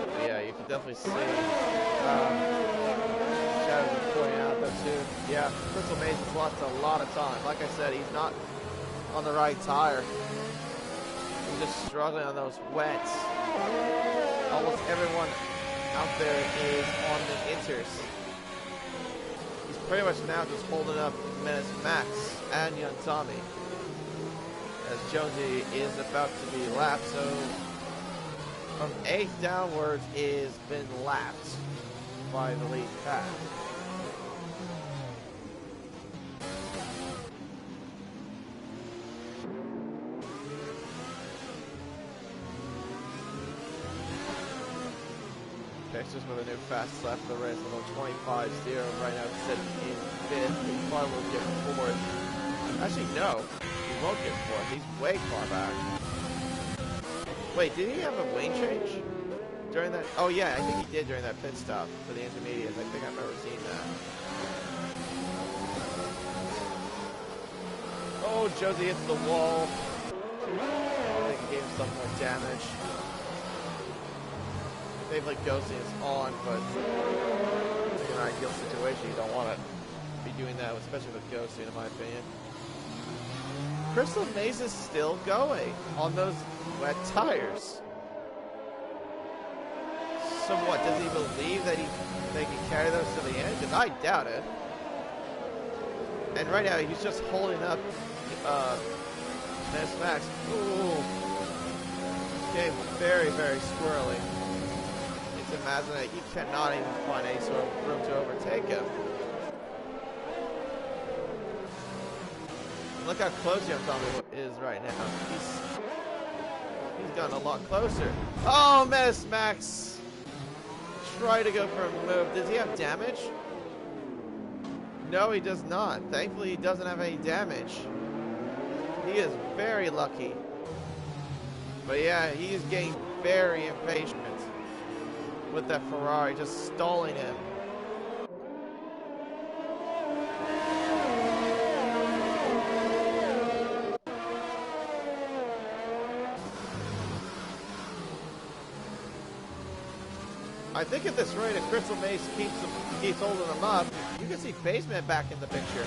But yeah, you can definitely see Shadows is pointing out though too. Yeah, Crystal Maze has lost a lot of time. Like I said, he's not on the right tire. He's just struggling on those wets. Almost everyone out there is on the inters. He's pretty much now just holding up Menace Max and Young Tommy, as Jonesy is about to be lapped. So from 8th downwards is been lapped by the lead pack. Texas with a new fast lap for the race, about 25-0 right now, sitting in 5th. He probably will get 4th. Actually, no, he won't get 4th. He's way far back. Wait, did he have a lane change during that? Oh yeah, I think he did during that pit stop for the intermediates. I think I've ever seen that. Oh, Josie hits the wall. I think he gave himself more damage. They've like ghosting is on, but in an ideal situation, you don't want to be doing that, especially with ghosting, in my opinion. Crystal Maze is still going on those wet tires. So what, does he believe that they can carry those to the end? Because I doubt it. And right now, he's just holding up Menace Max. Ooh. Game very, very squirrely. Imagine that he cannot even find any sort of room to overtake him. Look how close Young Tommy is right now. He's gotten a lot closer. Oh, Menace Max! Try to go for a move. Does he have damage? No, he does not. Thankfully, he doesn't have any damage. He is very lucky. But yeah, he is getting very impatient with that Ferrari just stalling him. I think at this rate, if Crystal Maze keeps holding them up, you can see Baseman back in the picture.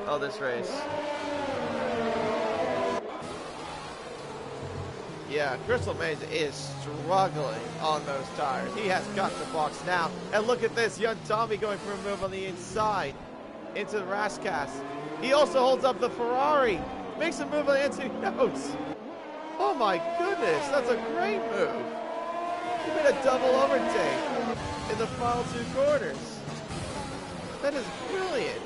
Oh, this race. Yeah, Crystal Maze is struggling on those tires. He has got the box now. And look at this, Young Tommy going for a move on the inside into the Rascas. He also holds up the Ferrari. Makes a move on the inside notes. Oh my goodness, that's a great move. He made a double overtake in the final 2 corners. That is brilliant.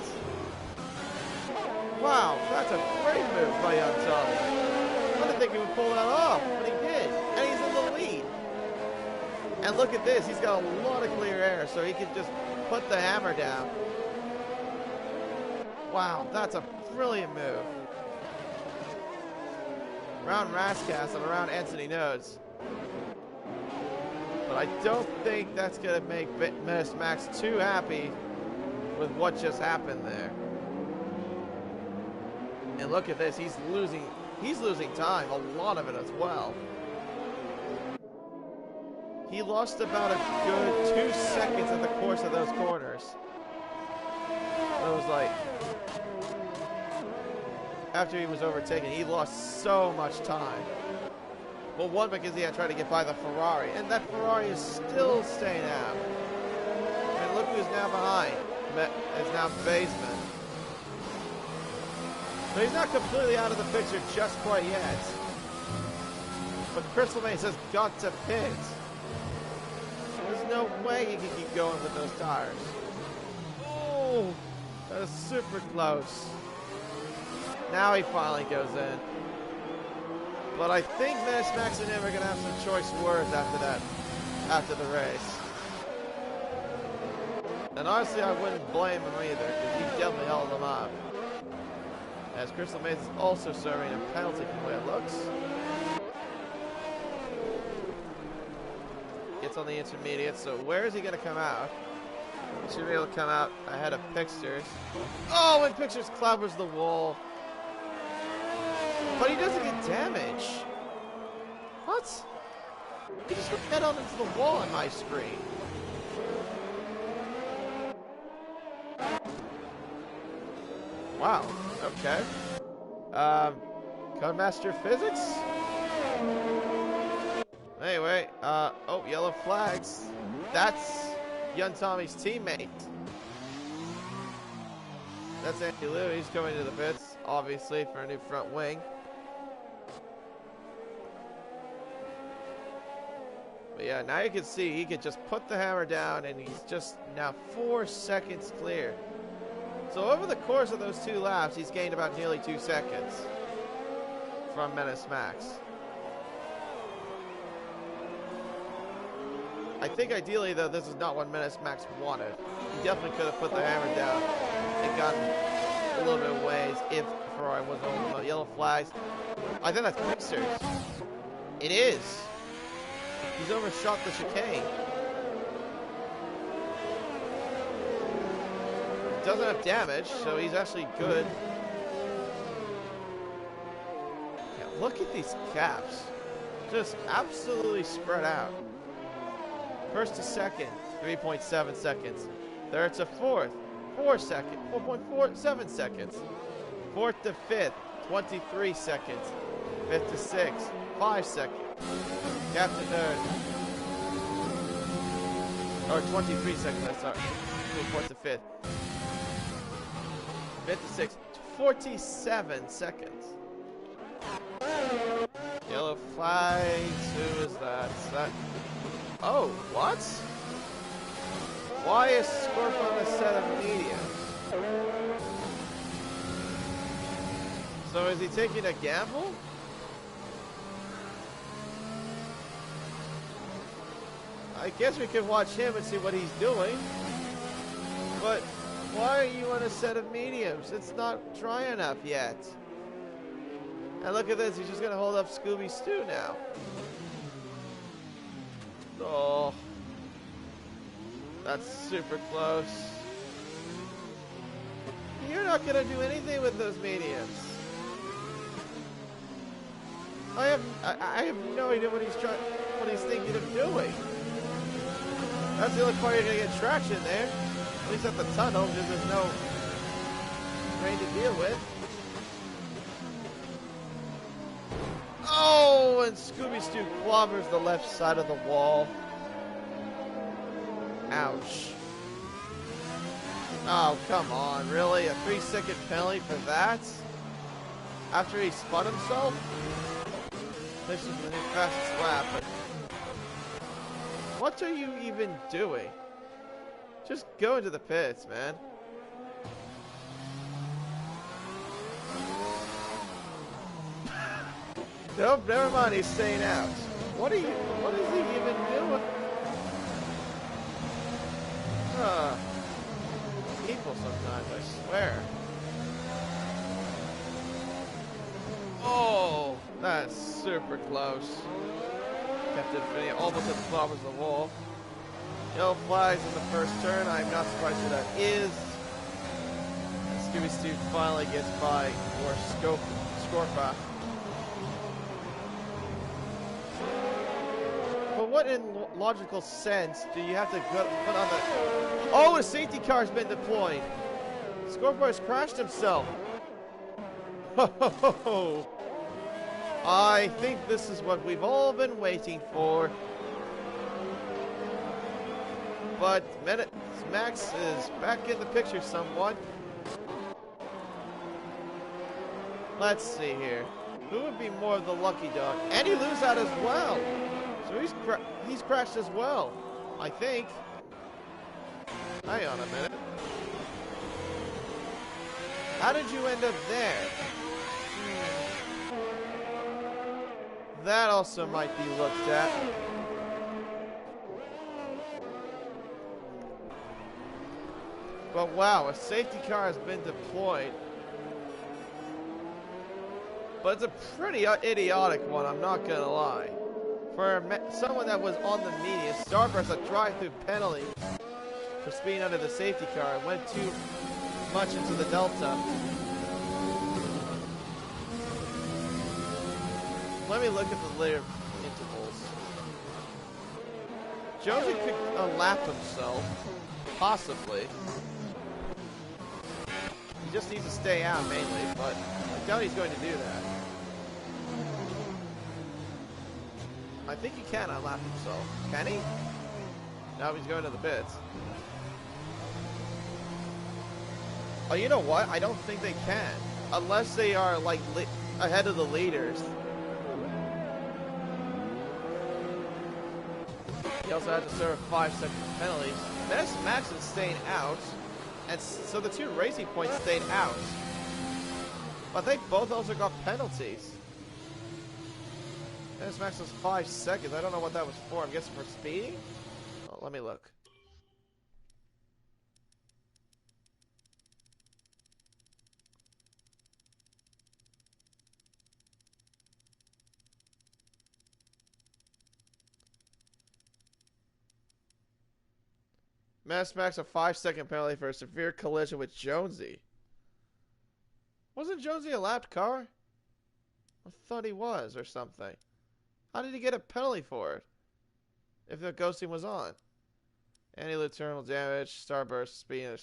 Wow, that's a great move by Young Tommy. I didn't think he would pull that off, but he did. And he's in the lead. And look at this. He's got a lot of clear air, so he can just put the hammer down. Wow, that's a brilliant move. Around Rascas and around Anthony Nodes. But I don't think that's going to make Menace Max too happy with what just happened there. And look at this. He's losing time, a lot of it as well. He lost about a good 2 seconds in the course of those corners. It was like after he was overtaken, he lost so much time. Well, one, because he had tried to get by the Ferrari, and that Ferrari is still staying out. And look who's now behind. It's now Baseman. But he's not completely out of the picture just quite yet. But Crystal Maze has got to pit. There's no way he can keep going with those tires. Oh, that is super close. Now he finally goes in. But I think Menace Max and him are going to have some choice words after that, after the race. And honestly, I wouldn't blame him either, because he definitely held them up. As Crystal Maze is also serving a penalty from the way it looks. Gets on the intermediate, so where is he going to come out? He should be able to come out ahead of Pixters. Oh, and Pixters clobbers the wall. But he doesn't get damage. What? He just went head on into the wall on my screen. Wow, okay. Codemaster Physics? Anyway, oh, yellow flags. That's Young Tommy's teammate. That's Andy Liu. He's coming to the pits, obviously, for a new front wing. But yeah, now you can see he could just put the hammer down, and he's just now 4 seconds clear. So over the course of those 2 laps, he's gained about nearly 2 seconds from Menace Max. I think ideally, though, this is not what Menace Max wanted. He definitely could have put the hammer down and gotten a little bit of ways if Ferrari wasn't holding the yellow flags. I think that's Pixers. It is. He's overshot the chicane. Doesn't have damage, so he's actually good. Yeah, look at these caps. Just absolutely spread out. First to second, 3.7 seconds. Third to fourth, 4.47 seconds. Fourth to fifth, 23 seconds. Fifth to sixth, 5 seconds. Cap to third. Or 23 seconds, I'm sorry. Fourth to fifth. Fifth to sixth, 47 seconds. Yellow flags, who is that? Is that... Oh, what? Why is Scorp on a set of mediums? So is he taking a gamble? I guess we can watch him and see what he's doing. But why are you on a set of mediums? It's not dry enough yet. And look at this, he's just going to hold up Scooby Stew now. Oh, that's super close. You're not going to do anything with those mediums. I have no idea what he's thinking of doing. That's the only part you're going to get traction there. At least at the tunnel, because there's no rain to deal with. Oh, and Scooby Stew clobbers the left side of the wall. Ouch. Oh, come on, really? A 3-second penalty for that? After he spun himself? This is the new fastest lap, but... What are you even doing? Just go into the pits, man. Nope, never mind, he's staying out. What is he even doing? People sometimes, I swear. Oh, that's super close. Kept it finny, almost at the bottom of the wall. Yellow flags in the first turn, I'm not surprised who that is. And Scooby Stew finally gets by for Scorpa. But what in logical sense do you have to put on the... Oh, a safety car's been deployed. Scorpio has crashed himself. Oh, I think this is what we've all been waiting for. But Max is back in the picture somewhat. Let's see here. Who would be more of the lucky dog? And he loses out as well. So he's crashed as well, I think. Hang on a minute. How did you end up there? That also might be looked at. But wow, a safety car has been deployed. But it's a pretty idiotic one, I'm not gonna lie. For someone that was on the median, Starburst a drive-through penalty for speeding under the safety car. It went too much into the delta. Let me look at the later intervals. Jonesy could lap himself, possibly. He just needs to stay out mainly, but I doubt he's going to do that. I think he can unlap himself. Can he? Now he's going to the pits. Oh, you know what? I don't think they can. Unless they are, like, ahead of the leaders. He also had to serve 5-second penalties. Max is staying out. And so the 2 racing points stayed out. But they both also got penalties. Max was 5 seconds. I don't know what that was for. I'm guessing for speeding? Oh, let me look. Max a 5-second penalty for a severe collision with Jonesy. Wasn't Jonesy a lapped car? I thought he was, or something. How did he get a penalty for it? If the ghosting was on. Anti-loop terminal damage, starburst, speed in a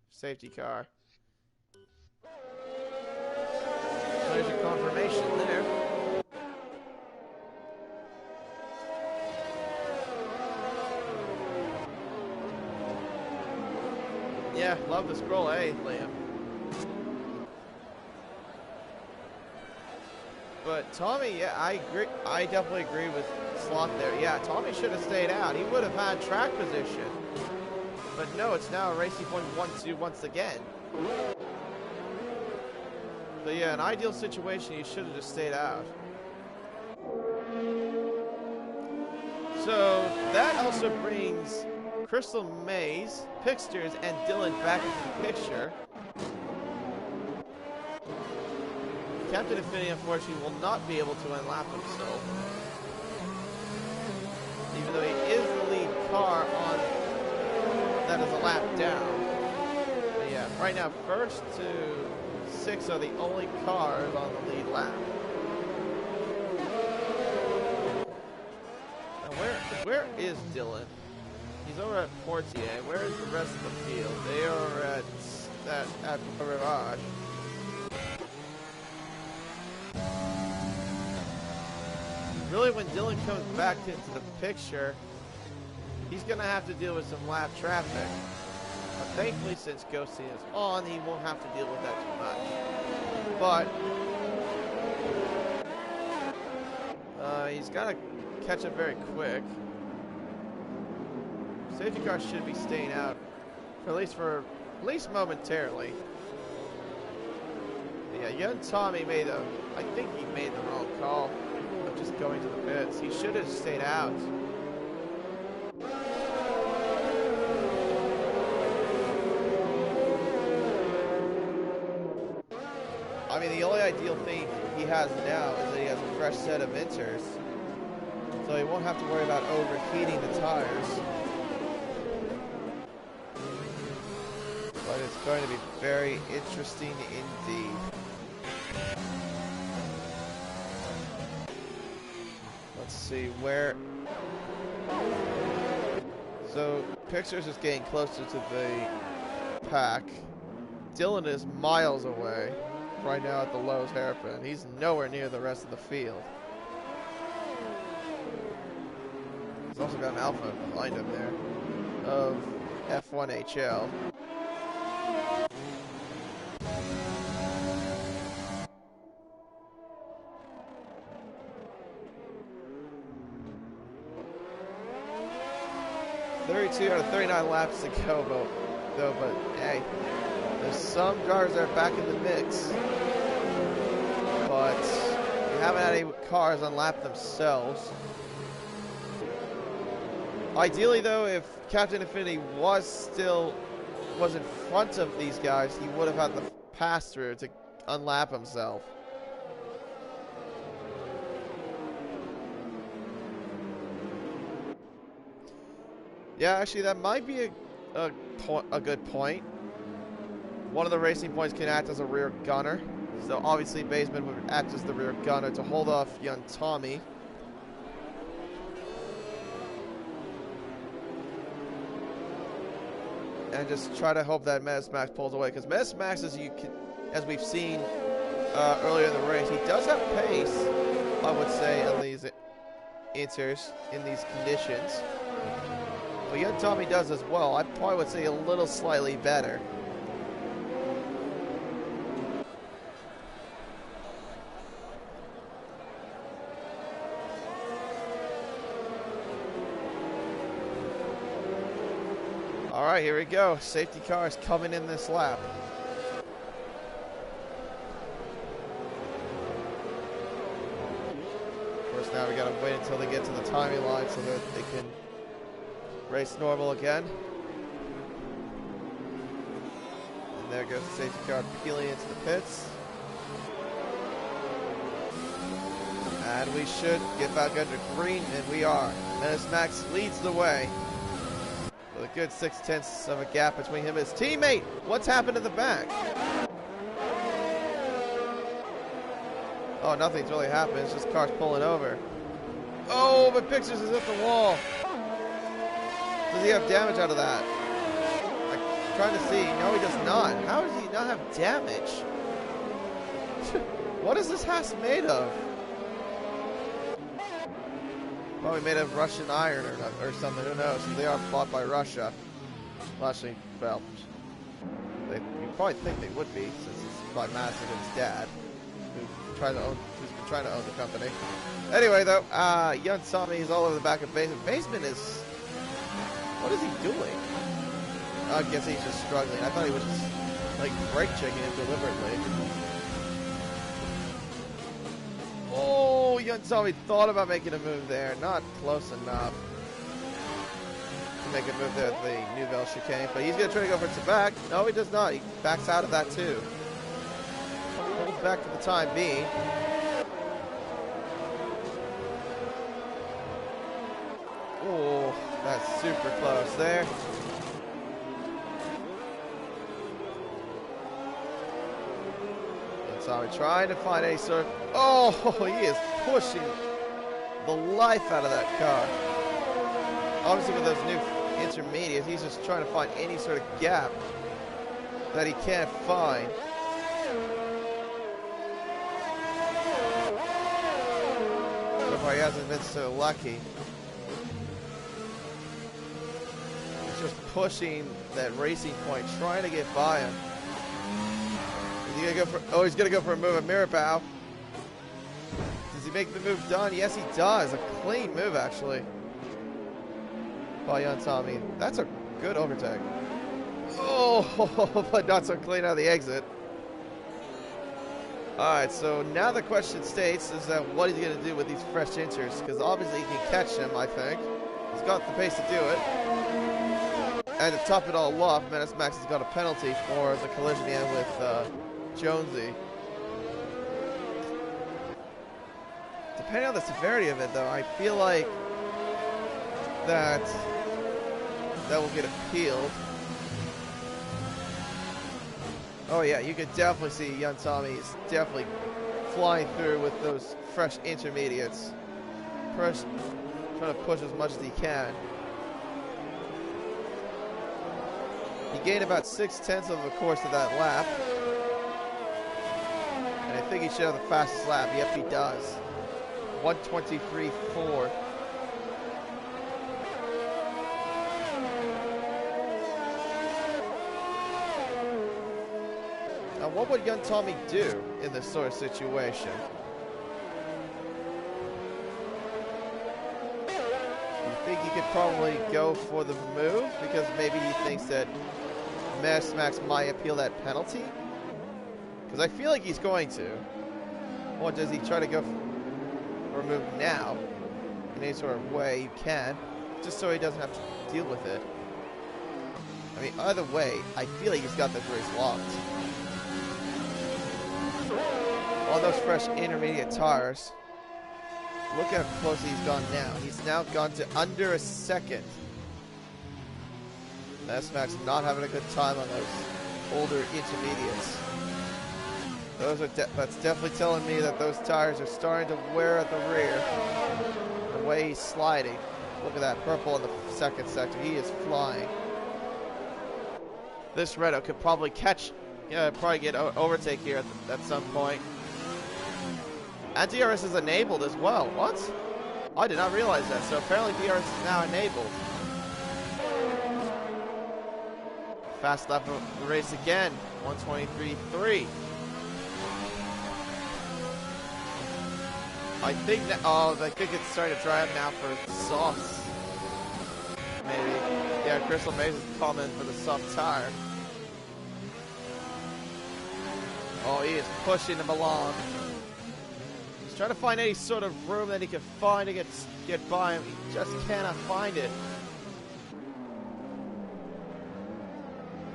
safety car. There's your confirmation there. Yeah, love the scroll, hey, Liam. But Tommy, yeah, I agree. I definitely agree with Slot there. Yeah, Tommy should have stayed out. He would have had track position. But no, it's now a Racing Point 1-2 once again. But yeah, an ideal situation, he should have just stayed out. So that also brings Crystal Maze, Pixters, and Dylan back into the picture. Captain Infinity, unfortunately, will not be able to unlap himself. Even though he is the lead car on that is a lap down. But yeah, right now, 1st to 6 are the only cars on the lead lap. Now where is Dylan? He's over at Portier. Where is the rest of the field? They are at Rivage. Really, when Dylan comes back into the picture, he's going to have to deal with some lap traffic. But thankfully, since Ghosting is on, he won't have to deal with that too much. But he's got to catch up very quick. Safety car should be staying out, at least momentarily. Yeah, young Tommy I think he made the wrong call. Just going to the pits. He should have stayed out. I mean, the only ideal thing he has now is that he has a fresh set of inters. So he won't have to worry about overheating the tires. But it's going to be very interesting indeed. Let's see where. So Pixar's is getting closer to the pack. Dylan is miles away. right now at the Lowe's hairpin. He's nowhere near the rest of the field. He's also got an Alpha behind him there of F1HL. .32 out of 39 laps to go, but hey, there's some cars that are back in the mix, but we haven't had any cars unlap themselves. Ideally, though, if Captain Infinity was in front of these guys, he would have had the pass through to unlap himself. Yeah, actually, that might be a good point. One of the racing points can act as a rear gunner. So obviously Baseman would act as the rear gunner to hold off young Tommy. And just try to hope that Menace Max pulls away. Because Menace Max, as we've seen earlier in the race, he does have pace, I would say, on these inters, in these conditions. But young Tommy does as well. I probably would say a little slightly better. All right, here we go. Safety cars coming in this lap. Of course, now we got to wait until they get to the timing line so that they can race normal again. And there goes the safety car peeling into the pits. And we should get back under green, and we are. Menace Max leads the way with a good 0.6 of a gap between him and his teammate. What's happened in the back? Oh, nothing's really happened. It's just cars pulling over. Oh, but Pictures is at the wall. Does he have damage out of that? I'm trying to see. No, he does not. How does he not have damage? What is this house made of? Probably made of Russian iron or something. Who knows? They are bought by Russia. Well, actually, well, you probably think they would be, since it's by Madison and his dad, who's been trying to own the company. Anyway, though, young Tommy is all over the back of Basement. Basement is... What is he doing? I guess he's just struggling. I thought he was just, like, brake checking it deliberately. Oh, young Tommy thought about making a move there. Not close enough to make a move there at the Nouvelle chicane. But he's going to try to go for it to back. No, he does not. He backs out of that, too. Holds back for the time being. Oh, that's super close there. Tommy trying to find any sort of... Oh, he is pushing the life out of that car. Obviously with those new intermediates, he's just trying to find any sort of gap that he can't find. So far he hasn't been so lucky. He's just pushing that racing point, trying to get by him. Is he gonna go for, oh, he's going to go for a move at Mirabau. Does he make the move done? Yes, he does. A clean move, actually, by young Tommy. That's a good overtake. Oh, but not so clean out of the exit. All right, so now the question states is that what he's going to do with these fresh inters, because obviously he can catch him, I think. He's got the pace to do it. And to top it all off, Menace Max has got a penalty for the collision he had with Jonesy. Depending on the severity of it, though, I feel like that will get appealed. Oh yeah, you could definitely see young Tommy is definitely flying through with those fresh intermediates. Trying to push as much as he can. He gained about 0.6 of the course of that lap. think he should have the fastest lap. Yep, he does. 1:23.4. Now, what would young Tommy do in this sort of situation? You think he could probably go for the move because maybe he thinks that Max might appeal that penalty? Because I feel like he's going to. Or does he try to go for a move now in any sort of way you can, just so he doesn't have to deal with it? I mean, either way, I feel like he's got the race locked. All those fresh intermediate tires. Look how close he's gone now. He's now gone to under a second. S-Max not having a good time on those older intermediates. That's definitely telling me that those tires are starting to wear at the rear. The way he's sliding. Look at that purple in the second sector. He is flying. This Renault could probably probably get overtake here at some point. And DRS is enabled as well. What? I did not realize that. So apparently DRS is now enabled. Fast lap of the race again. 1:23.3. I think it's starting to dry up now for softs. Maybe. Yeah, Crystal Maze is calling for the soft tire. Oh, he is pushing him along. He's trying to find any sort of room that he can find to get by him. He just cannot find it.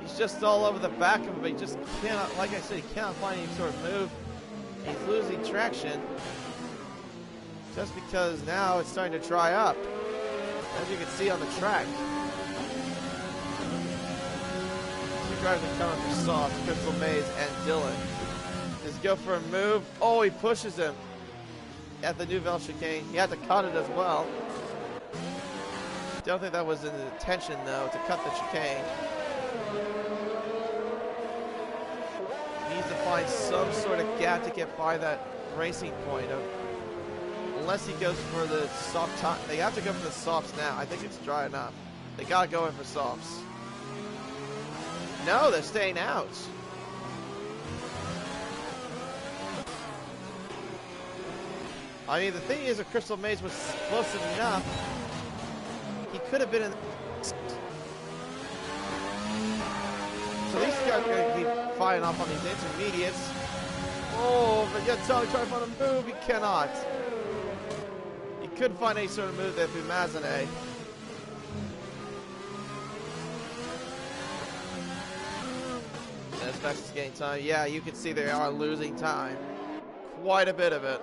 He's just all over the back of him, but he just cannot, like I said, he cannot find any sort of move. He's losing traction. Just because now it's starting to dry up, as you can see on the track. Two drivers are coming for soft, Crystal Maze and Dylan. Just go for a move. Oh, he pushes him at the Nouvelle chicane. He had to cut it as well. Don't think that was in the intention though, to cut the chicane. Needs to find some sort of gap to get by that racing point of. Unless he goes for the soft top. They have to go for the softs now. I think it's dry enough. They gotta go in for softs. No, they're staying out. I mean, the thing is, if Crystal Maze was close enough, he could have been in. So these guys are gonna keep firing off on these intermediates. Oh, but yet Tommy trying to find a move. He cannot. Couldn't find any sort of move there through Mazanet. S-Max is gaining time. Yeah, you can see they are losing time. Quite a bit of it.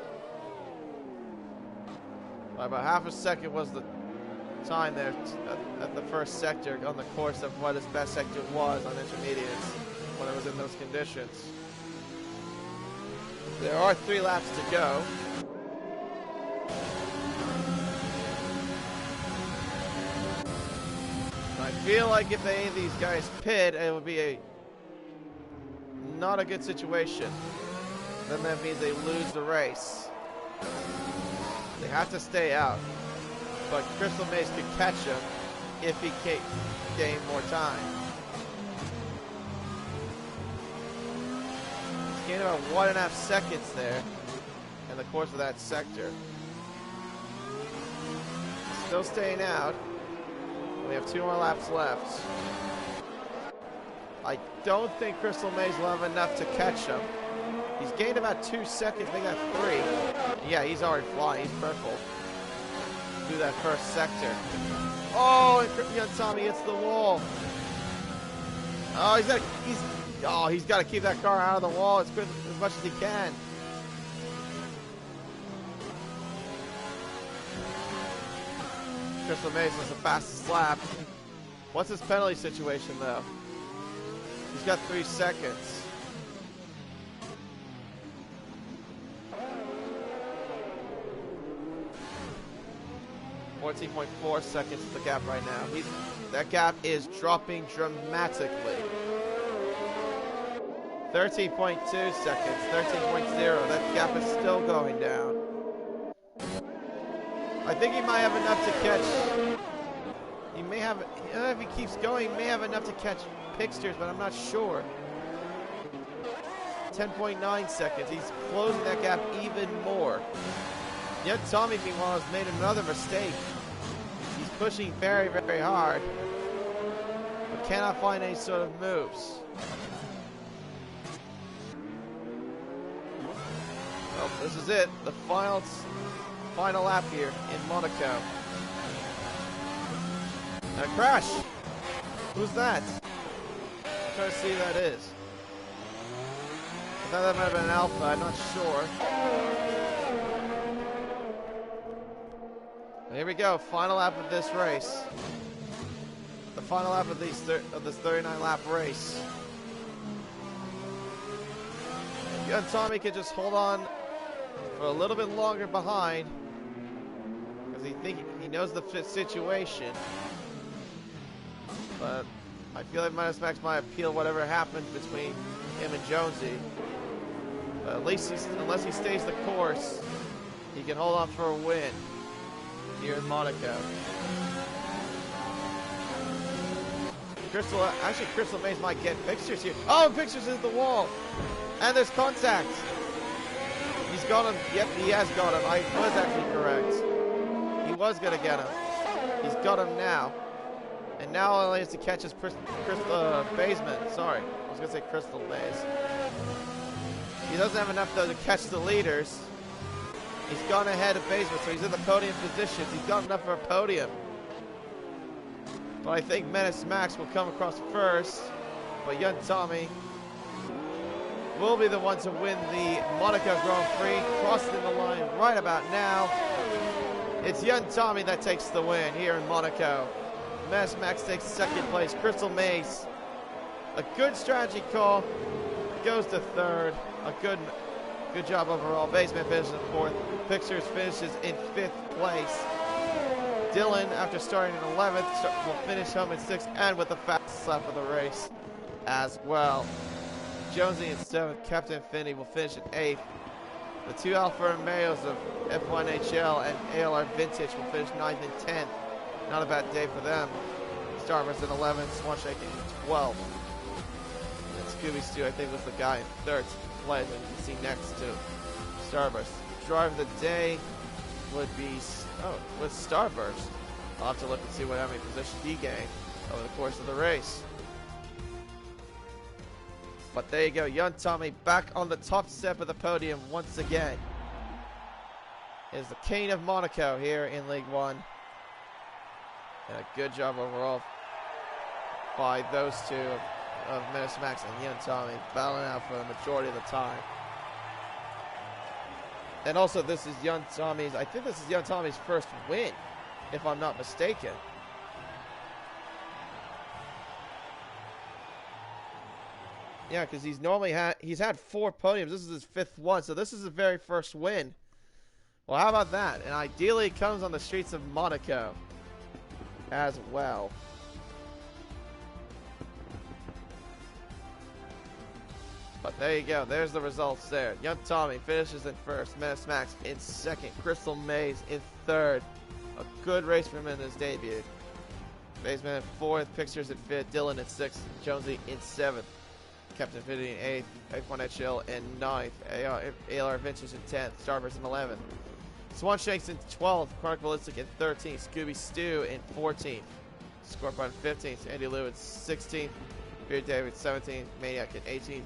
By about half a second was the time there at the first sector on the course of what his best sector was on intermediates when it was in those conditions. There are 3 laps to go. I feel like if any of these guys pit, it would be not a good situation. Then that means they lose the race. They have to stay out. But Crystal Maze could catch him if he gained more time. He's gained about 1.5 seconds there in the course of that sector. Still staying out. We have 2 more laps left. I don't think Crystal Maze will have enough to catch him. He's gained about 2 seconds, maybe that 3. Yeah, he's already flying. He's purple. Through that first sector. Oh, and young Tommy hits the wall. Oh, he's got to keep that car out of the wall as much as he can. Crystal Maze is the fastest lap. What's his penalty situation though? He's got 3 seconds. .4 seconds is the gap right now. That gap is dropping dramatically. 13.2 seconds, 13.0. That gap is still going down. I think he might have enough to catch. He may have, if he keeps going, he may have enough to catch Pixters, but I'm not sure. 10.9 seconds. He's closing that gap even more. Yet Tommy, meanwhile, has made another mistake. He's pushing very, very hard, but cannot find any sort of moves. Well, this is it. The final lap here in Monaco. And a crash. Who's that? I'm trying to see who that is. I thought that might have been an Alpha. I'm not sure. Here we go. Final lap of this race. The final lap of this 39-lap race. And Tommy can just hold on for a little bit longer behind, because he knows the situation. But I feel like Minus Max might appeal whatever happens between him and Jonesy. But at least unless he stays the course, he can hold on for a win here in Monaco. Crystal Maze might get Pixters here. Oh, Pixters is the wall. And there's contact. He's got him. Yep, he has got him. I was actually correct. He was going to get him. He's got him now. And now all he has to catch is Baseman. Sorry. I was going to say Crystal Maze. He doesn't have enough, though, to catch the leaders. He's gone ahead of Baseman, so he's in the podium positions. He's got enough for a podium. But I think Menace Max will come across first. But Young Tommy will be the one to win the Monaco Grand Prix, crossing the line right about now. It's Young Tommy that takes the win here in Monaco. Menace Max takes second place. Crystal Maze, a good strategy call, goes to third. A good job overall. Baseman finishes in fourth. Pixters finishes in fifth place. Dylan, after starting in 11th, will finish home in 6th and with the fastest lap of the race as well. Jonesy in 7th. Captain Finney will finish in 8th. The two Alfa Romeos of F1 HL and ALR Vintage will finish 9th and 10th. Not a bad day for them. Starburst in 11th. Swanshake in 12th. And Scooby Stew, I think, was the guy in 13th place, and you can see next to Starburst. Driver of the day would be with Starburst. I'll have to look and see how many positions he gained over the course of the race. But there you go, Young Tommy back on the top step of the podium once again. Is the King of Monaco here in League One. And a good job overall by those two of Menace Max and Young Tommy, battling out for the majority of the time. And also, this is Young Tommy's, I think this is Young Tommy's first win, if I'm not mistaken. Yeah, because he's had 4 podiums. This is his 5th one, so this is his very first win. Well, how about that? And ideally, it comes on the streets of Monaco as well. But there you go. There's the results there. Young Tommy finishes in 1st. Menace Max in 2nd. Crystal Maze in 3rd. A good race for him in his debut. Baseman in 4th. Pixters in 5th. Dylan in 6th. Jonesy in 7th. Captain Finney in 8th. F1 HL in 9th. ALR Ventures in 10th. Starburst in 11th. Swanshanks in 12th. Chronic Ballistic in 13th. Scooby Stew in 14th. Scorpion in 15th. Andy Liu in 16th. Beard David 17th. Maniac in 18th.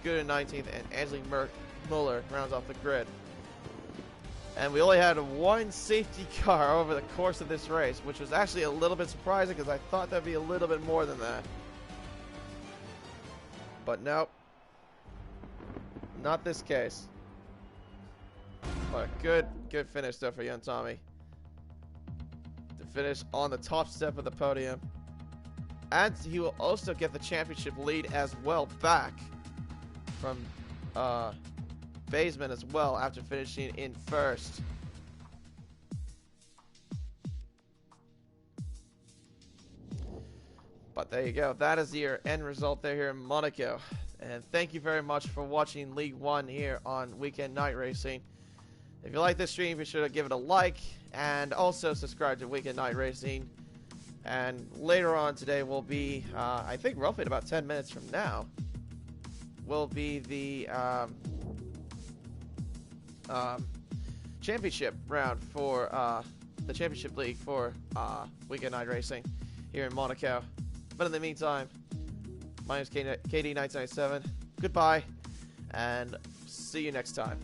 Good in 19th, and Angeline Muller rounds off the grid. And we only had 1 safety car over the course of this race, which was actually a little bit surprising because I thought there'd be a little bit more than that. But nope. Not this case. But good finish though for Young Tommy. To finish on the top step of the podium. And he will also get the championship lead as well back from Baseman as well after finishing in 1st. But There you go. That is your end result there here in Monaco. And thank you very much for watching League 1 here on Weekend Night Racing. If you like this stream, be sure to give it a like and also subscribe to Weekend Night Racing. And later on today will be, I think roughly in about 10 minutes from now, will be the championship round for the championship league for Weekend Night Racing here in Monaco. But in the meantime, my name is KD1997. Goodbye, and see you next time.